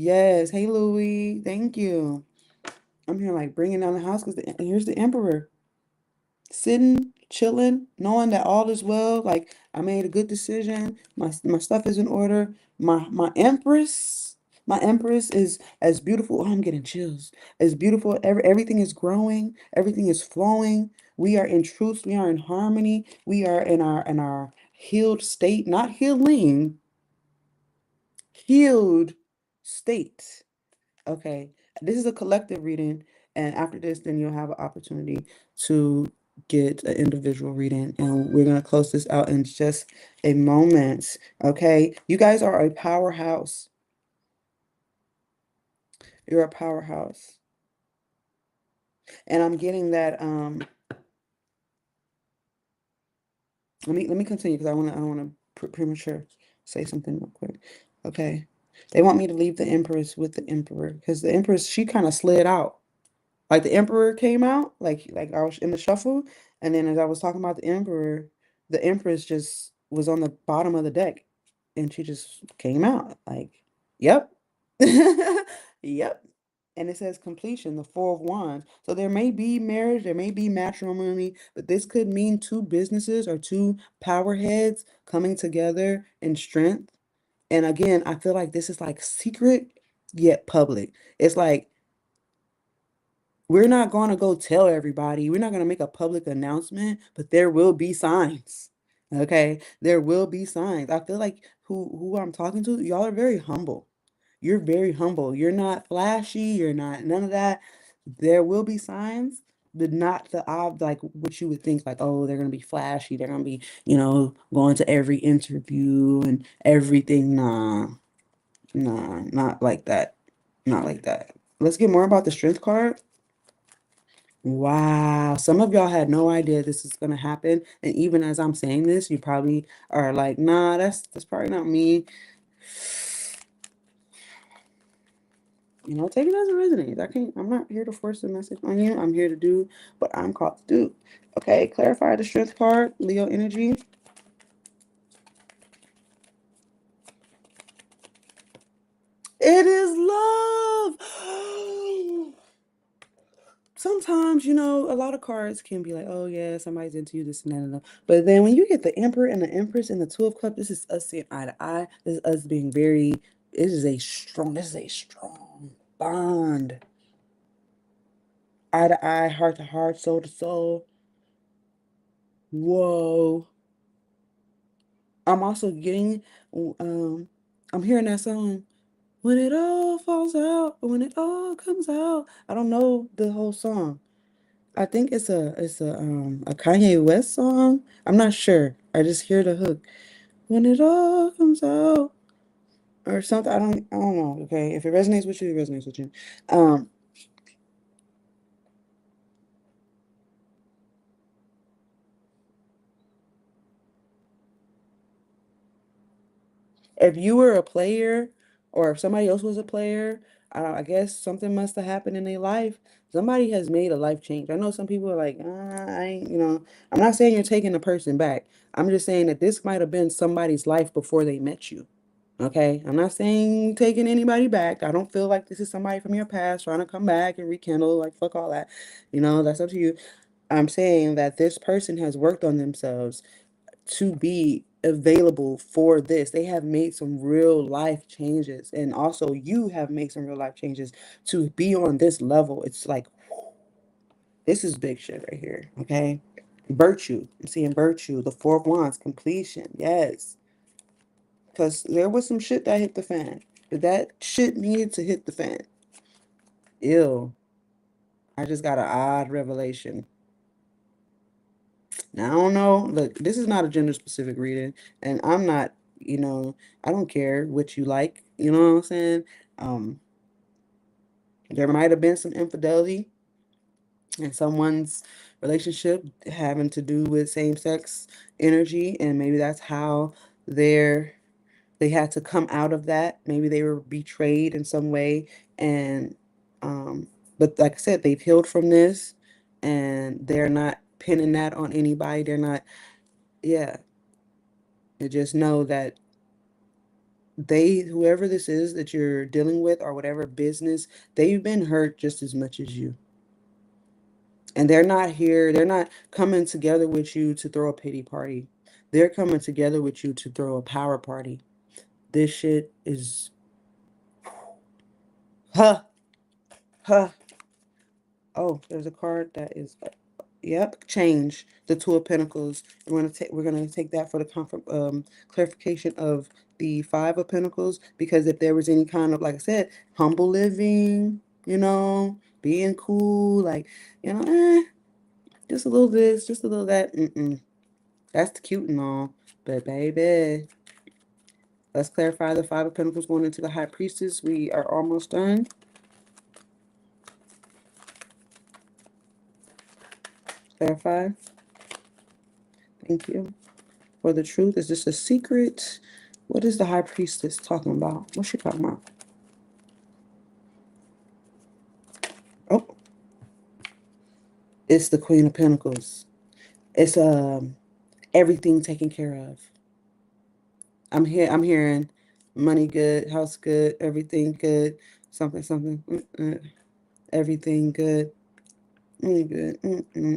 Yes. Hey, Louie. Thank you. I'm here like bringing down the house because here's the emperor sitting, chilling, knowing that all is well. Like I made a good decision. My stuff is in order. My empress is as beautiful. Oh, I'm getting chills. As beautiful. Everything is growing. Everything is flowing. We are in truth. We are in harmony. We are in our healed state, not healing, healed state. Okay, this is a collective reading, and after this, then you'll have an opportunity to get an individual reading, and we're gonna close this out in just a moment. Okay, you guys are a powerhouse. You're a powerhouse, and I'm getting that. Let me continue because I don't want to premature say something real quick. Okay, they want me to leave the Empress with the Emperor because the Empress she kind of slid out. Like the Emperor came out, like I was in the shuffle, and then as I was talking about the Emperor, the Empress just was on the bottom of the deck, and she just came out. Like, yep, yep. And it says completion, the Four of Wands. So there may be marriage, there may be matrimony, but this could mean two businesses or two power heads coming together in strength. And again, I feel like this is like secret yet public. It's like we're not going to go tell everybody. We're not going to make a public announcement, but there will be signs. Okay? There will be signs. I feel like who I'm talking to, y'all are very humble. You're very humble. You're not flashy, you're not none of that. There will be signs, but not the like what you would think like, oh, they're going to be flashy. They're going to be, going to every interview and everything. Nah. Nah, not like that. Not like that. Let's get more about the strength card. Wow, some of y'all had no idea this is gonna happen, and even as I'm saying this, you probably are like, "Nah, that's probably not me." Take it as it resonates. I'm not here to force a message on you. I'm here to do what I'm called to do. Okay, clarify the strength card, Leo energy. It is love. Sometimes, a lot of cards can be like, oh yeah, somebody's into you, this and that, and that. But then when you get the Emperor and the Empress and the Two of Cups, this is us seeing eye to eye. This is us being this is a strong bond. Eye to eye, heart to heart, soul to soul. Whoa. I'm also getting, um, I'm hearing that song. When it all falls out, when it all comes out. I don't know the whole song. I think it's a Kanye West song. I'm not sure. I just hear the hook. When it all comes out or something. I don't know. Okay. If it resonates with you, it resonates with you. Um, if you were a player or if somebody else was a player, I guess something must have happened in their life. Somebody has made a life change. I know some people are like, I ain't, I'm not saying you're taking the person back. I'm just saying that this might have been somebody's life before they met you. Okay, I'm not saying taking anybody back. I don't feel like this is somebody from your past trying to come back and rekindle. Like, fuck all that. That's up to you. I'm saying that this person has worked on themselves to be available for this. They have made some real life changes. And also, you have made some real life changes to be on this level. It's like, this is big shit right here. Okay. Virtue. I'm seeing virtue. The Four of Wands, completion. Yes. Because there was some shit that hit the fan. But that shit needed to hit the fan. Ew. I just got an odd revelation. Now, I don't know. Look, this is not a gender specific reading. And I'm not, I don't care what you like. You know what I'm saying? Um, there might have been some infidelity in someone's relationship having to do with same sex energy. And maybe that's how they're they had to come out of that. Maybe they were betrayed in some way. And but like I said, they've healed from this and they're not pinning that on anybody. They're not, yeah. They just know that whoever this is that you're dealing with or whatever business, they've been hurt just as much as you. And they're not coming together with you to throw a pity party. They're coming together with you to throw a power party. This shit is, huh, huh. Oh, there's a card that is, yep, change. The Two of Pentacles. We're gonna take that for the clarification of the Five of Pentacles, because if there was any kind of, like I said, humble living, being cool, like, just a little this, just a little that. That's cute and all, but baby, let's clarify the Five of Pentacles going into the High Priestess. We are almost done. Clarify. Thank you. For the truth, is this a secret? What is the High Priestess talking about? What's she talking about? Oh, it's the Queen of Pentacles. It's everything taken care of. I'm hearing money good, house good, everything good, something, something, everything good, money good,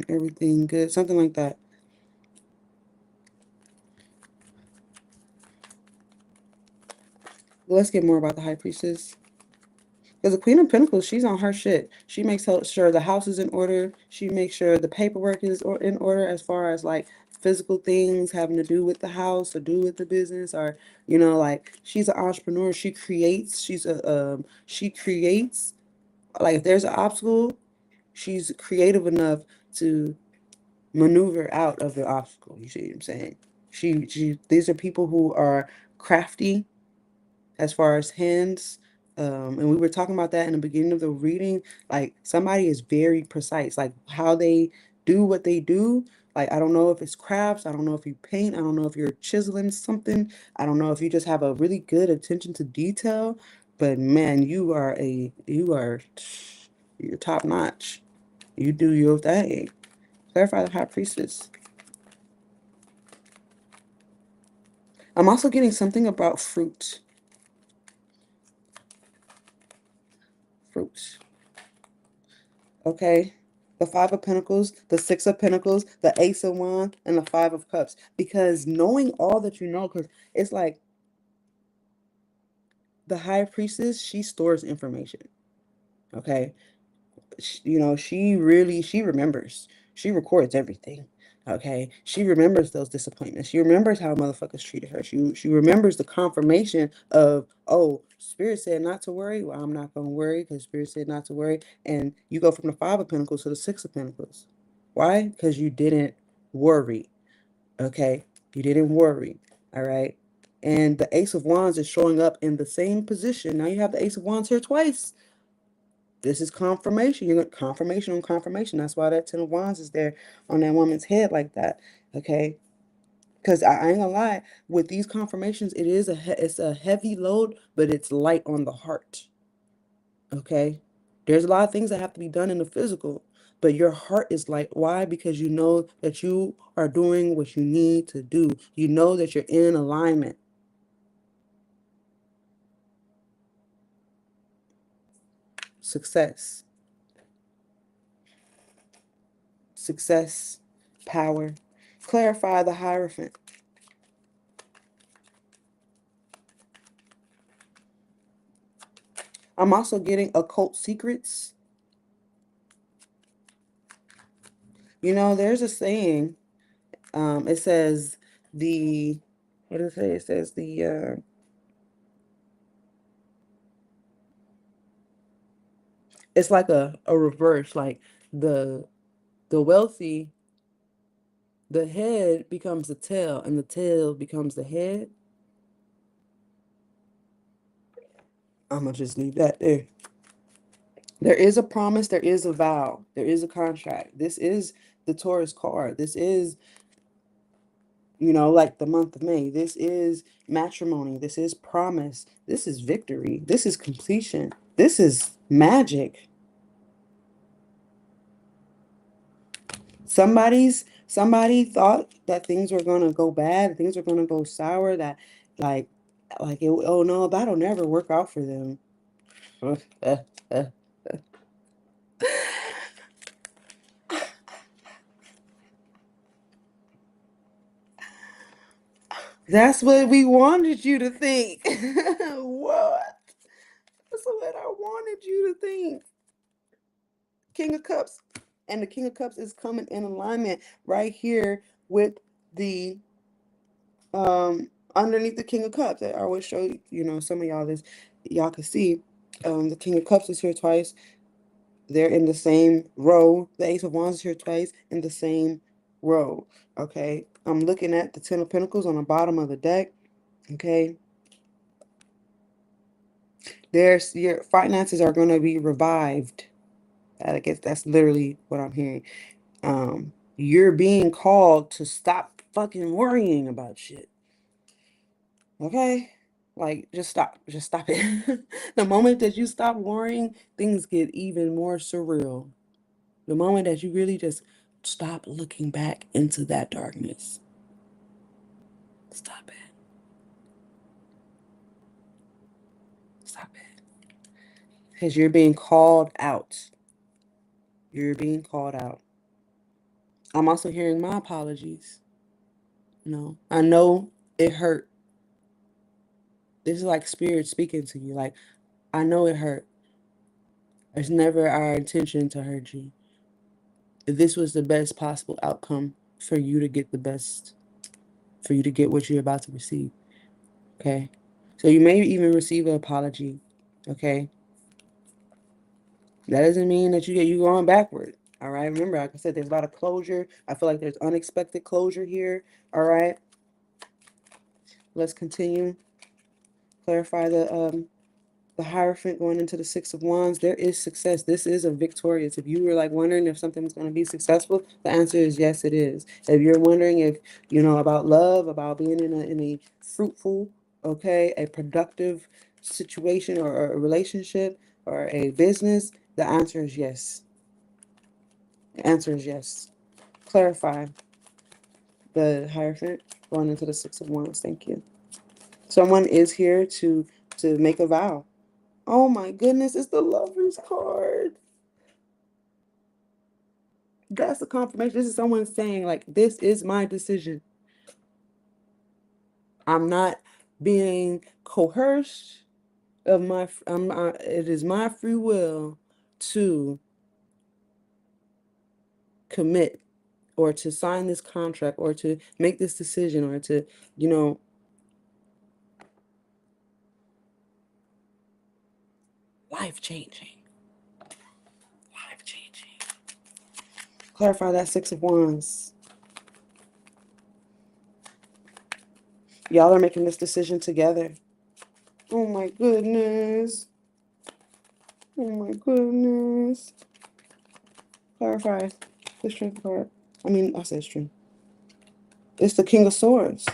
everything good, something like that. Let's get more about the High Priestess. Because the Queen of Pentacles, she's on her shit. She makes sure the house is in order. She makes sure the paperwork is in order, as far as like physical things having to do with the house or do with the business, or like, she's an entrepreneur. She creates. She creates. Like, if there's an obstacle, she's creative enough to maneuver out of the obstacle. You see what I'm saying? These are people who are crafty as far as hands. And we were talking about that in the beginning of the reading. Like, somebody is very precise, like how they do what they do. Like, I don't know if it's crafts. I don't know if you paint. I don't know if you're chiseling something. I don't know if you just have a really good attention to detail. But man, you're top notch. You do your thing. Clarify the High Priestess. I'm also getting something about fruit. Fruit. Okay. The Five of Pentacles, the Six of Pentacles, the Ace of Wands, and the Five of Cups. Because knowing all that you know, because it's like the High Priestess, she stores information. Okay. She remembers. She records everything. Okay. She remembers those disappointments. She remembers how motherfuckers treated her. She remembers the confirmation of, oh, Spirit said not to worry. Well, I'm not gonna worry because Spirit said not to worry. And you go from the Five of Pentacles to the Six of Pentacles. Why? Because you didn't worry. Okay. You didn't worry. All right. And the Ace of Wands is showing up in the same position. Now you have the Ace of Wands here twice. This is confirmation. You got confirmation on confirmation. That's why that Ten of Wands is there on that woman's head like that. Okay. Because I ain't gonna lie, with these confirmations, it's a heavy load, but it's light on the heart. Okay. There's a lot of things that have to be done in the physical, but your heart is light. Why? Because you know that you are doing what you need to do. You know that you're in alignment. Success. Success. Power. Clarify the Hierophant. I'm also getting occult secrets. There's a saying. It says the, what does it say? It says it's like a reverse, like the the wealthy, the head becomes the tail, and the tail becomes the head. I'm gonna just leave that there. There is a promise, there is a vow, there is a contract. This is the Taurus card. This is, like the month of May. This is matrimony. This is promise. This is victory. This is completion. This is magic. Somebody thought that things were gonna go bad, things were gonna go sour, that, like, like, oh no, that'll never work out for them. That's what we wanted you to think. What? That's what I wanted you to think. King of Cups. And the King of Cups is coming in alignment right here with the underneath the King of Cups. I always show some of y'all this. Y'all can see the King of Cups is here twice. They're in the same row. The Ace of Wands is here twice in the same row. Okay. I'm looking at the Ten of Pentacles on the bottom of the deck. Okay. Your finances are going to be revived. I guess that's literally what I'm hearing. You're being called to stop fucking worrying about shit. Okay? Like, just stop. Just stop it. The moment that you stop worrying, things get even more surreal. The moment that you really just stop looking back into that darkness. Stop it. Stop it. Because you're being called out. You're being called out. I'm also hearing my apologies. I know it hurt. This is like spirit speaking to you. Like, I know it hurt. It's never our intention to hurt you. This was the best possible outcome for you to get for you to get what you're about to receive. Okay? So you may even receive an apology. Okay? That doesn't mean that you going backward. All right? Remember, like I said, there's a lot of closure. I feel like there's unexpected closure here. All right? Let's continue. Clarify the Hierophant going into the Six of Wands. There is success. This is a victorious. If you were like wondering if something's going to be successful, the answer is yes, it is. If you're wondering if about love, about being in a fruitful, a productive situation or a relationship or a business, the answer is yes. The answer is yes. Clarify the Hierophant going into the Six of Wands. Thank you. Someone is here to make a vow. Oh my goodness, it's the Lover's card. That's a confirmation. This is someone saying, like, this is my decision. I'm not being coerced it is my free will to commit or to sign this contract or to make this decision or to, life-changing. Life-changing. Clarify that Six of Wands. Y'all are making this decision together. Oh my goodness. Oh my goodness. Clarify the Strength card. I said Strength. It's the King of Swords.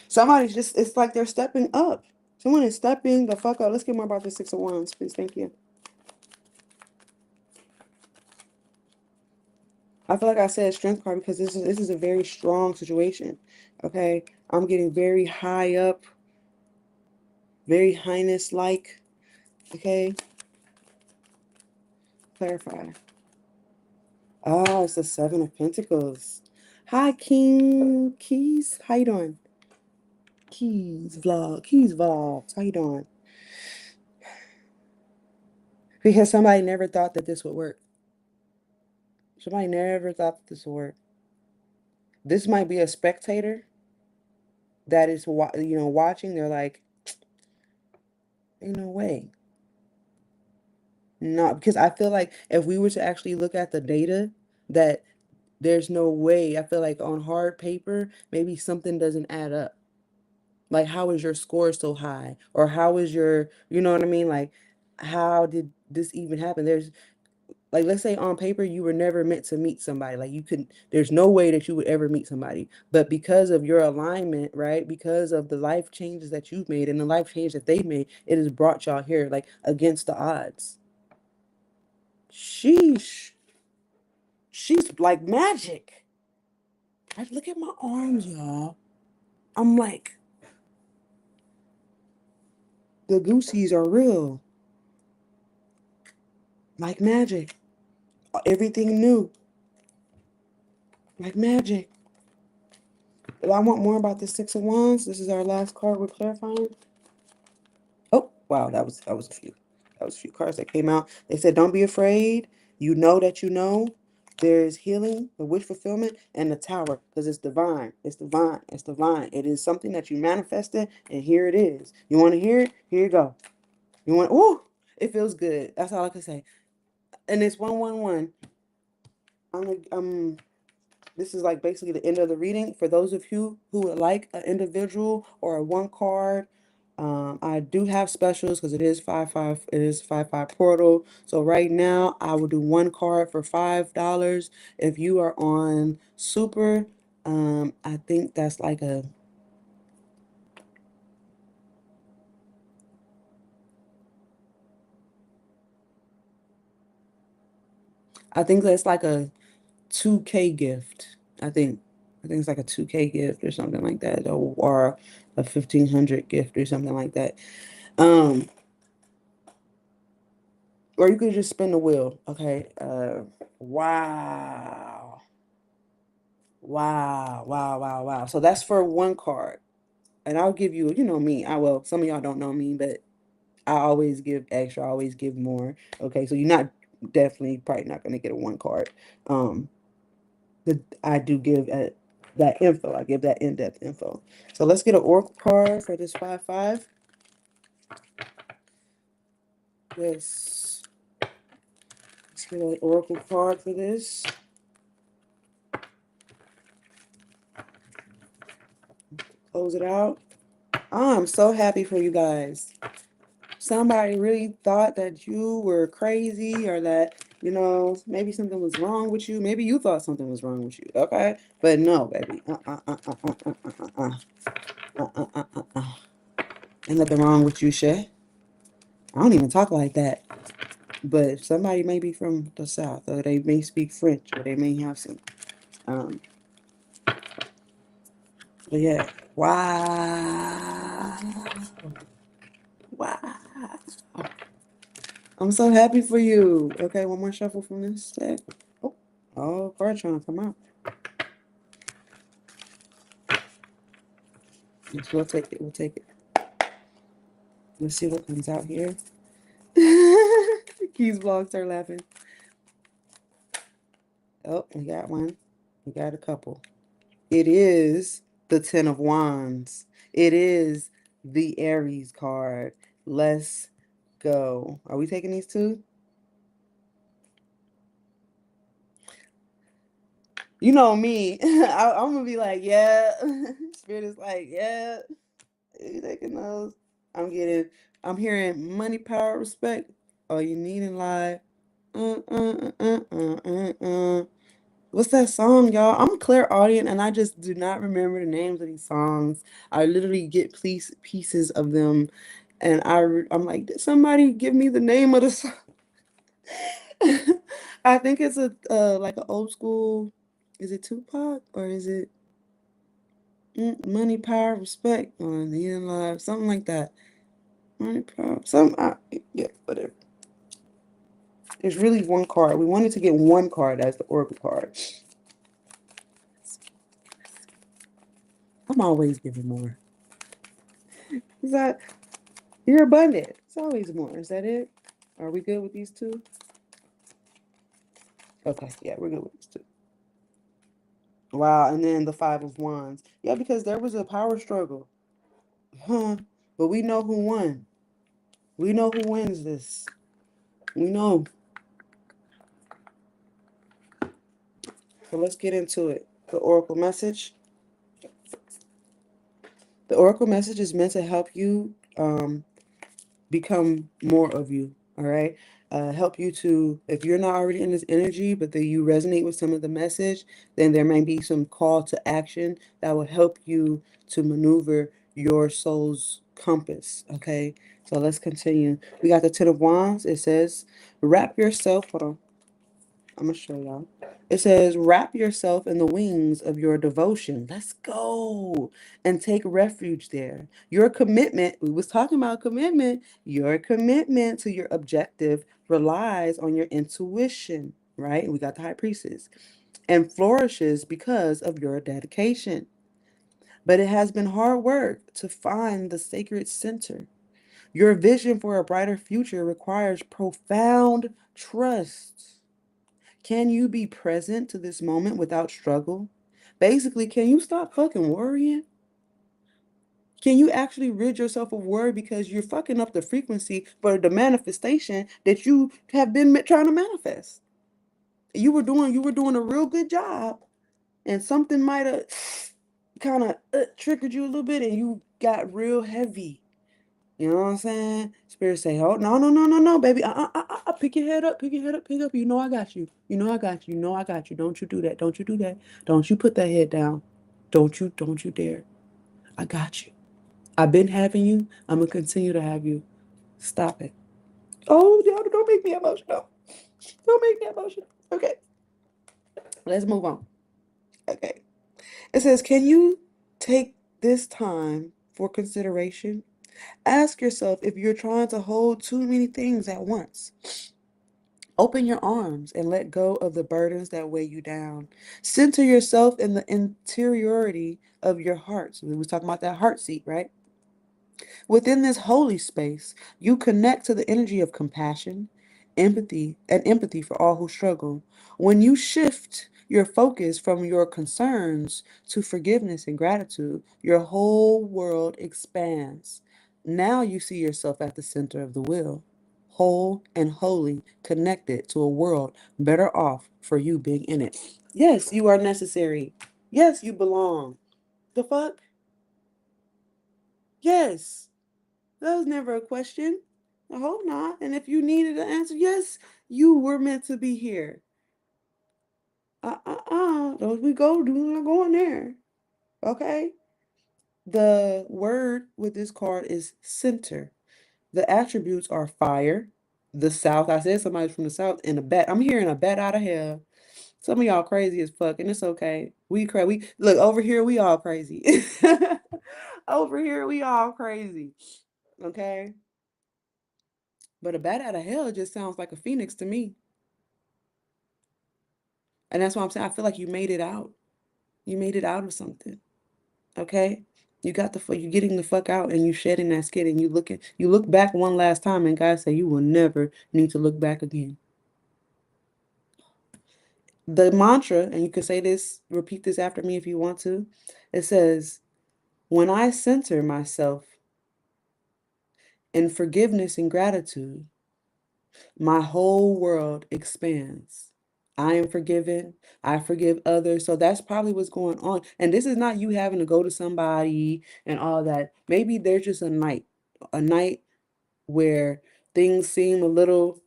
Somebody's it's like they're stepping up. Someone is stepping the fuck up. Let's get more about the Six of Wands, please. Thank you. I feel like I said Strength card because this is a very strong situation. Okay? I'm getting very high up. Very highness-like. Okay? Clarify. Oh, it's the Seven of Pentacles. Hi, King Keys. How you doing? Keys vlogs. How you doing? Because somebody never thought that this would work. Somebody never thought that this would work. This might be a spectator that is, watching. They're like, ain't no way. Not because I feel like if we were to actually look at the data, that there's no way. I feel like on hard paper, maybe something doesn't add up. Like, how is your score so high? Or how is your, you know what I mean? Like, how did this even happen? Like, let's say on paper, you were never meant to meet somebody. Like, there's no way that you would ever meet somebody. But because of your alignment, right? Because of the life changes that you've made and the life change that they made, it has brought y'all here, like, against the odds. Sheesh. She's like magic. Look at my arms, y'all. I'm like, the goosies are real. Like magic. Everything new. Like magic. I want more about the Six of Wands. This is our last card we're clarifying. Oh, wow, that was a few. That was a few cards that came out. They said, don't be afraid. You know that you know. There's healing, the wish fulfillment, and the tower, because it's divine. It's divine. It's divine. It is something that you manifested, and here it is. You want to hear it? Here you go. You want, ooh, it feels good. That's all I can say. And it's 111. This is like basically the end of the reading. For those of you who would like an individual or a one card, I do have specials because it is 5/5. It is 5/5 portal. So right now I will do one card for $5. If you are on super, I think that's like I think that's like a 2K gift. I think it's like a 2K gift or something like that, or a 1,500 gift or something like that. Um, or you could just spin the wheel. Okay. Wow. Wow. Wow. Wow. Wow. So that's for one card. And I'll give you, you know me. Well, some of y'all don't know me, but I always give extra, I always give more. Okay. So you're not definitely probably not gonna get a one card. Um, I do give that info. I give that in-depth info. So let's get an oracle card for this 5/5. Let's get an oracle card for this. Close it out. I'm so happy for you guys. Somebody really thought that you were crazy or that, maybe something was wrong with you. Maybe you thought something was wrong with you. Okay. But no, baby. Ain't nothing wrong with you, Shay. I don't even talk like that. But somebody may be from the South, or they may speak French, or they may have some. But yeah, wow, wow. I'm so happy for you. Okay, one more shuffle from this deck. Oh, card trying to come out. Yes, we'll take it. We'll take it. Let's see what comes out here. Keys vlogs are laughing. Oh, we got one. We got a couple. It is the Ten of Wands. It is the Aries card. Let's go. Are we taking these two? You know me. I'm gonna be like, yeah. Spirit is like, yeah. You taking those? I'm hearing money, power, respect. All you need in life. Uh, uh, uh, uh, uh, uh. What's that song, y'all? I'm clairaudient and I just do not remember the names of these songs. I literally get pieces of them and I'm like, did somebody give me the name of the song? I think it's a like an old school. Is it Tupac or is it Money, Power, Respect on the end live? Something like that. Money, Power, yeah, whatever. There's really one card. We wanted to get one card as the oracle card. I'm always giving more. Is that you're abundant? It's always more. Is that it? Are we good with these two? Okay, yeah, we're good with these two. Wow, and then the Five of Wands. Yeah, because there was a power struggle. Huh. But we know who won. We know who wins this. We know. So let's get into it. The oracle message. The oracle message is meant to help you become more of you. All right. Help you to, if you're not already in this energy, but that you resonate with some of the message, then there may be some call to action that will help you to maneuver your soul's compass. Okay. So let's continue. We got the Ten of Wands. It says, wrap yourself. Hold on. I'm going to show y'all. It says, wrap yourself in the wings of your devotion. Let's go. And take refuge there. Your commitment, we was talking about commitment. Your commitment to your objective relies on your intuition, right? We got the high priestess. And flourishes because of your dedication. But it has been hard work to find the sacred center. Your vision for a brighter future requires profound trust. Can you be present to this moment without struggle? Basically, can you stop fucking worrying? Can you actually rid yourself of worry because you're fucking up the frequency for the manifestation that you have been trying to manifest? You were doing a real good job, and something might have kind of triggered you a little bit, and you got real heavy. You know what I'm saying? Spirit say, oh, no, no, no, no, no, baby. Pick your head up, pick your head up, pick up. You know I got you. You know I got you. You know I got you. Don't you do that. Don't you do that. Don't you put that head down. Don't you dare. I got you. I've been having you. I'm gonna continue to have you. Stop it. Oh, y'all, don't make me emotional. Don't make me emotional. Okay, let's move on. Okay. It says, can you take this time for consideration? Ask yourself if you're trying to hold too many things at once. Open your arms and let go of the burdens that weigh you down. Center yourself in the interiority of your heart. So we was talking about that heart seat, right? Within this holy space, you connect to the energy of compassion, empathy for all who struggle. When you shift your focus from your concerns to forgiveness and gratitude, your whole world expands. Now you see yourself at the center of the wheel, whole and holy, connected to a world better off for you being in it. Yes, you are necessary. Yes, you belong. The fuck? Yes. That was never a question. I hope not. And if you needed an answer, yes, you were meant to be here. Those we go, do not go in there. Okay? The word with this card is center. The attributes are fire, the south. I said somebody's from the south, and a bat. I'm hearing a bat out of hell. Some of y'all crazy as fuck, and it's okay. We look over here, we all crazy. Over here, we all crazy. Okay? But a bat out of hell just sounds like a phoenix to me. And that's why I'm saying I feel like you made it out. You made it out of something. Okay? You're getting the fuck out and you shedding that skin and you look back one last time and God say you will never need to look back again. The mantra, and you can say this, repeat this after me if you want to. It says, when I center myself in forgiveness and gratitude, my whole world expands. I am forgiven. I forgive others. So that's probably what's going on. And this is not you having to go to somebody and all that. Maybe there's just a night where things seem a little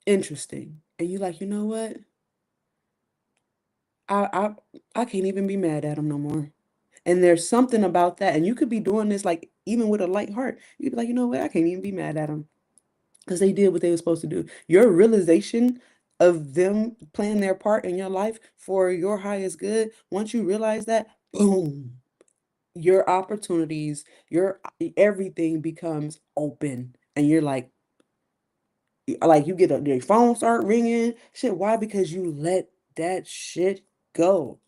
interesting. And you're like, you know what? I I can't even be mad at them no more. And there's something about that. And you could be doing this like even with a light heart. You'd be like, you know what? I can't even be mad at them because they did what they were supposed to do. Your realization of them playing their part in your life for your highest good, once you realize that, boom, your opportunities, your everything becomes open. And you're like you get your phone start ringing. Shit, why? Because you let that shit go.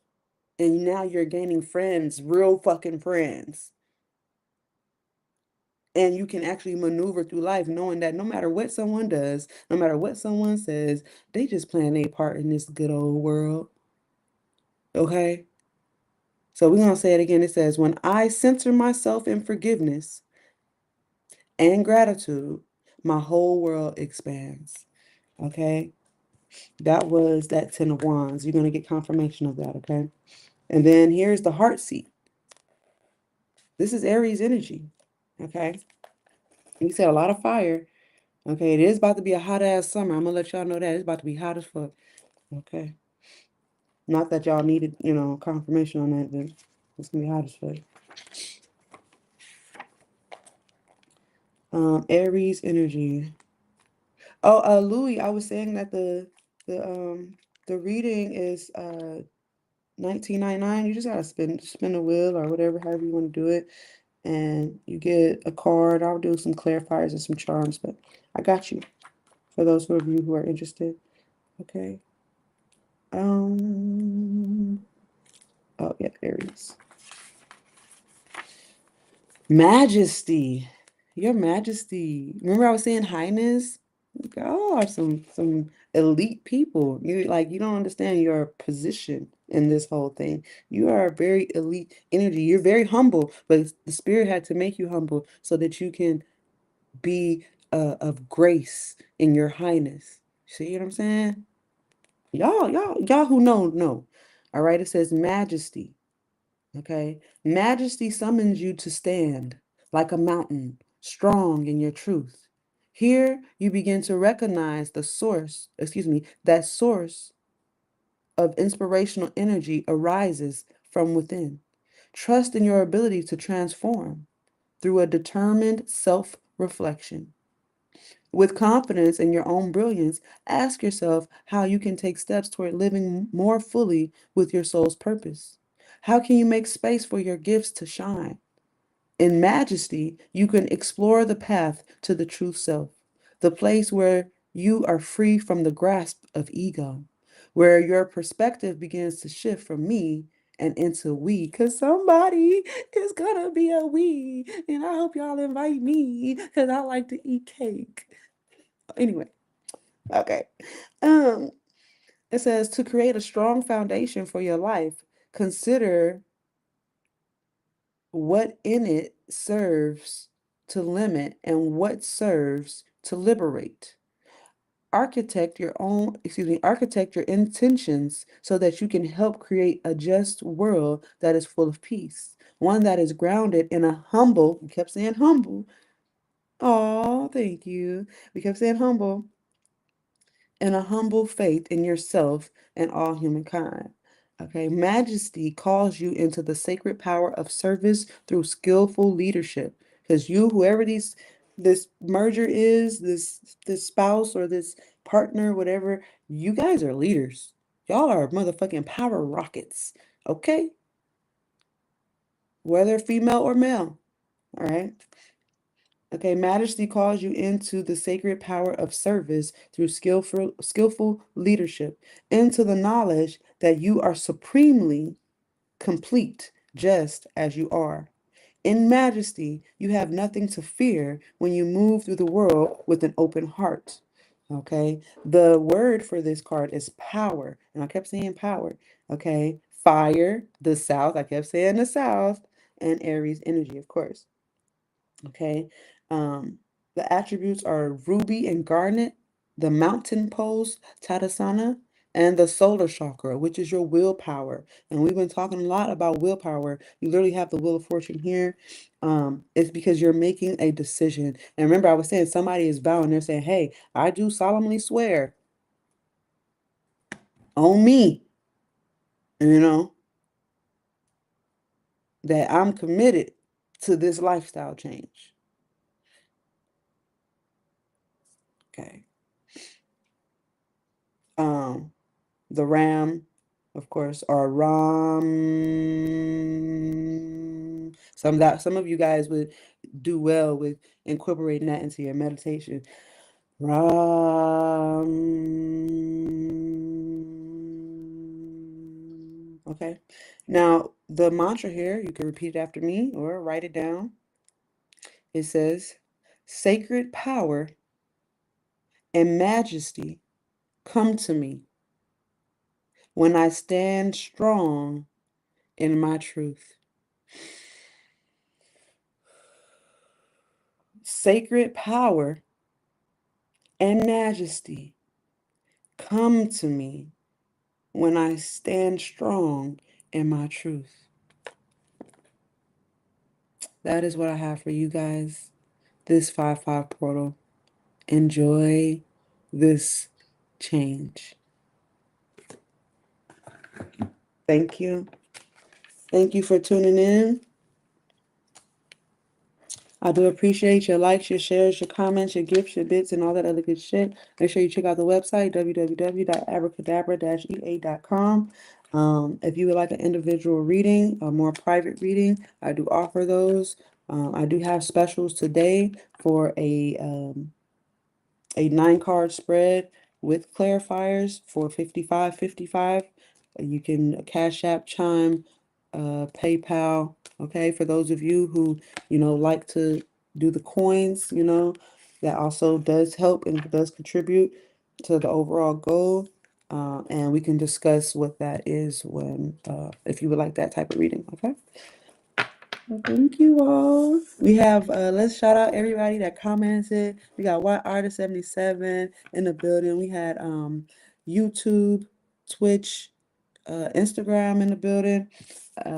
And now you're gaining friends, real fucking friends. And you can actually maneuver through life knowing that no matter what someone does, no matter what someone says, they just playing their part in this good old world. Okay? So we're going to say it again. It says, when I center myself in forgiveness and gratitude, my whole world expands. Okay? That was that 10 of Wands. You're going to get confirmation of that. Okay? And then here's the heart seat. This is Aries energy. Okay? You said a lot of fire. Okay, it is about to be a hot ass summer. I'm gonna let y'all know that it's about to be hot as fuck. Okay. Not that y'all needed, confirmation on that, but it's gonna be hot as fuck. Aries energy. Oh, Louis, I was saying that the the reading is 19.99. You just gotta spin a wheel or whatever, however you want to do it, and you get a card. I'll do some clarifiers and some charms, but I got you for those of you who are interested. Okay. Oh yeah, Aries. Majesty. Your Majesty. Remember I was saying highness? Y'all are some elite people. You don't understand your position in this whole thing. You are a very elite energy. You're very humble, but the spirit had to make you humble so that you can be of grace in your highness. See what I'm saying? Y'all who know. All right, it says majesty. Okay. Majesty summons you to stand like a mountain, strong in your truth. Here you begin to recognize that source of inspirational energy arises from within. Trust in your ability to transform through a determined self reflection. With confidence in your own brilliance, ask yourself how you can take steps toward living more fully with your soul's purpose. How can you make space for your gifts to shine? In majesty, you can explore the path to the true self, the place where you are free from the grasp of ego, where your perspective begins to shift from me and into we, because somebody is gonna be a we, and I hope y'all invite me because I like to eat cake. Anyway, okay. Um, it says to create a strong foundation for your life, consider what in it serves to limit and what serves to liberate. Architect your intentions so that you can help create a just world that is full of peace, one that is grounded in a humble, we kept saying humble. Oh, thank you. We kept saying humble and a humble faith in yourself and all humankind. Okay, majesty calls you into the sacred power of service through skillful leadership. Because whoever this merger is, this spouse or this partner, whatever, you guys are leaders. Y'all are motherfucking power rockets. Okay? Whether female or male. All right. Okay, majesty calls you into the sacred power of service through skillful leadership, into the knowledge that you are supremely complete just as you are. In majesty, you have nothing to fear when you move through the world with an open heart. Okay, the word for this card is power, and I kept saying power. Okay, fire, the south, I kept saying the south, and Aries energy, of course. Okay. Um, the attributes are ruby and garnet, the mountain pose, Tadasana, and the solar chakra, which is your willpower. And we've been talking a lot about willpower. You literally have the wheel of fortune here. It's because you're making a decision. And remember, I was saying somebody is vowing, they're saying, hey, I do solemnly swear on me, you know, that I'm committed to this lifestyle change. Okay. Um, the ram, of course, or ram. Some of you guys would do well with incorporating that into your meditation. Ram. Okay. Now, the mantra here, you can repeat it after me or write it down. It says, sacred power and majesty come to me when I stand strong in my truth. Sacred power and majesty come to me when I stand strong in my truth. That is what I have for you guys. This 5-5 portal. Enjoy this change. Thank you. Thank you for tuning in. I do appreciate your likes, your shares, your comments, your gifts, your bits, and all that other good shit. Make sure you check out the website, www.abracadabra-ea.com. If you would like an individual reading, a more private reading, I do offer those. I do have specials today for a 9-card spread with clarifiers for $55.55. You can Cash App, Chime, PayPal. Okay, for those of you who like to do the coins, that also does help and does contribute to the overall goal. And we can discuss what that is when if you would like that type of reading. Okay. Well, thank you all. We have let's shout out everybody that commented. We got White Artist 77 in the building. We had YouTube, Twitch, Instagram in the building,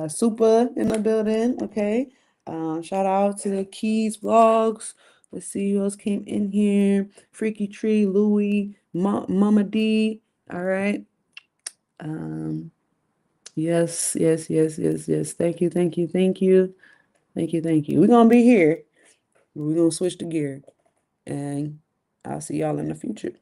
Super in the building. Okay. Shout out to the Keys Vlogs. Let's see who else came in here. Freaky Tree, Louie, Mama D. All right. Yes, yes, yes, yes, yes. Thank you, thank you, thank you. Thank you, thank you. We're gonna be here. We're gonna switch the gear. And I'll see y'all in the future.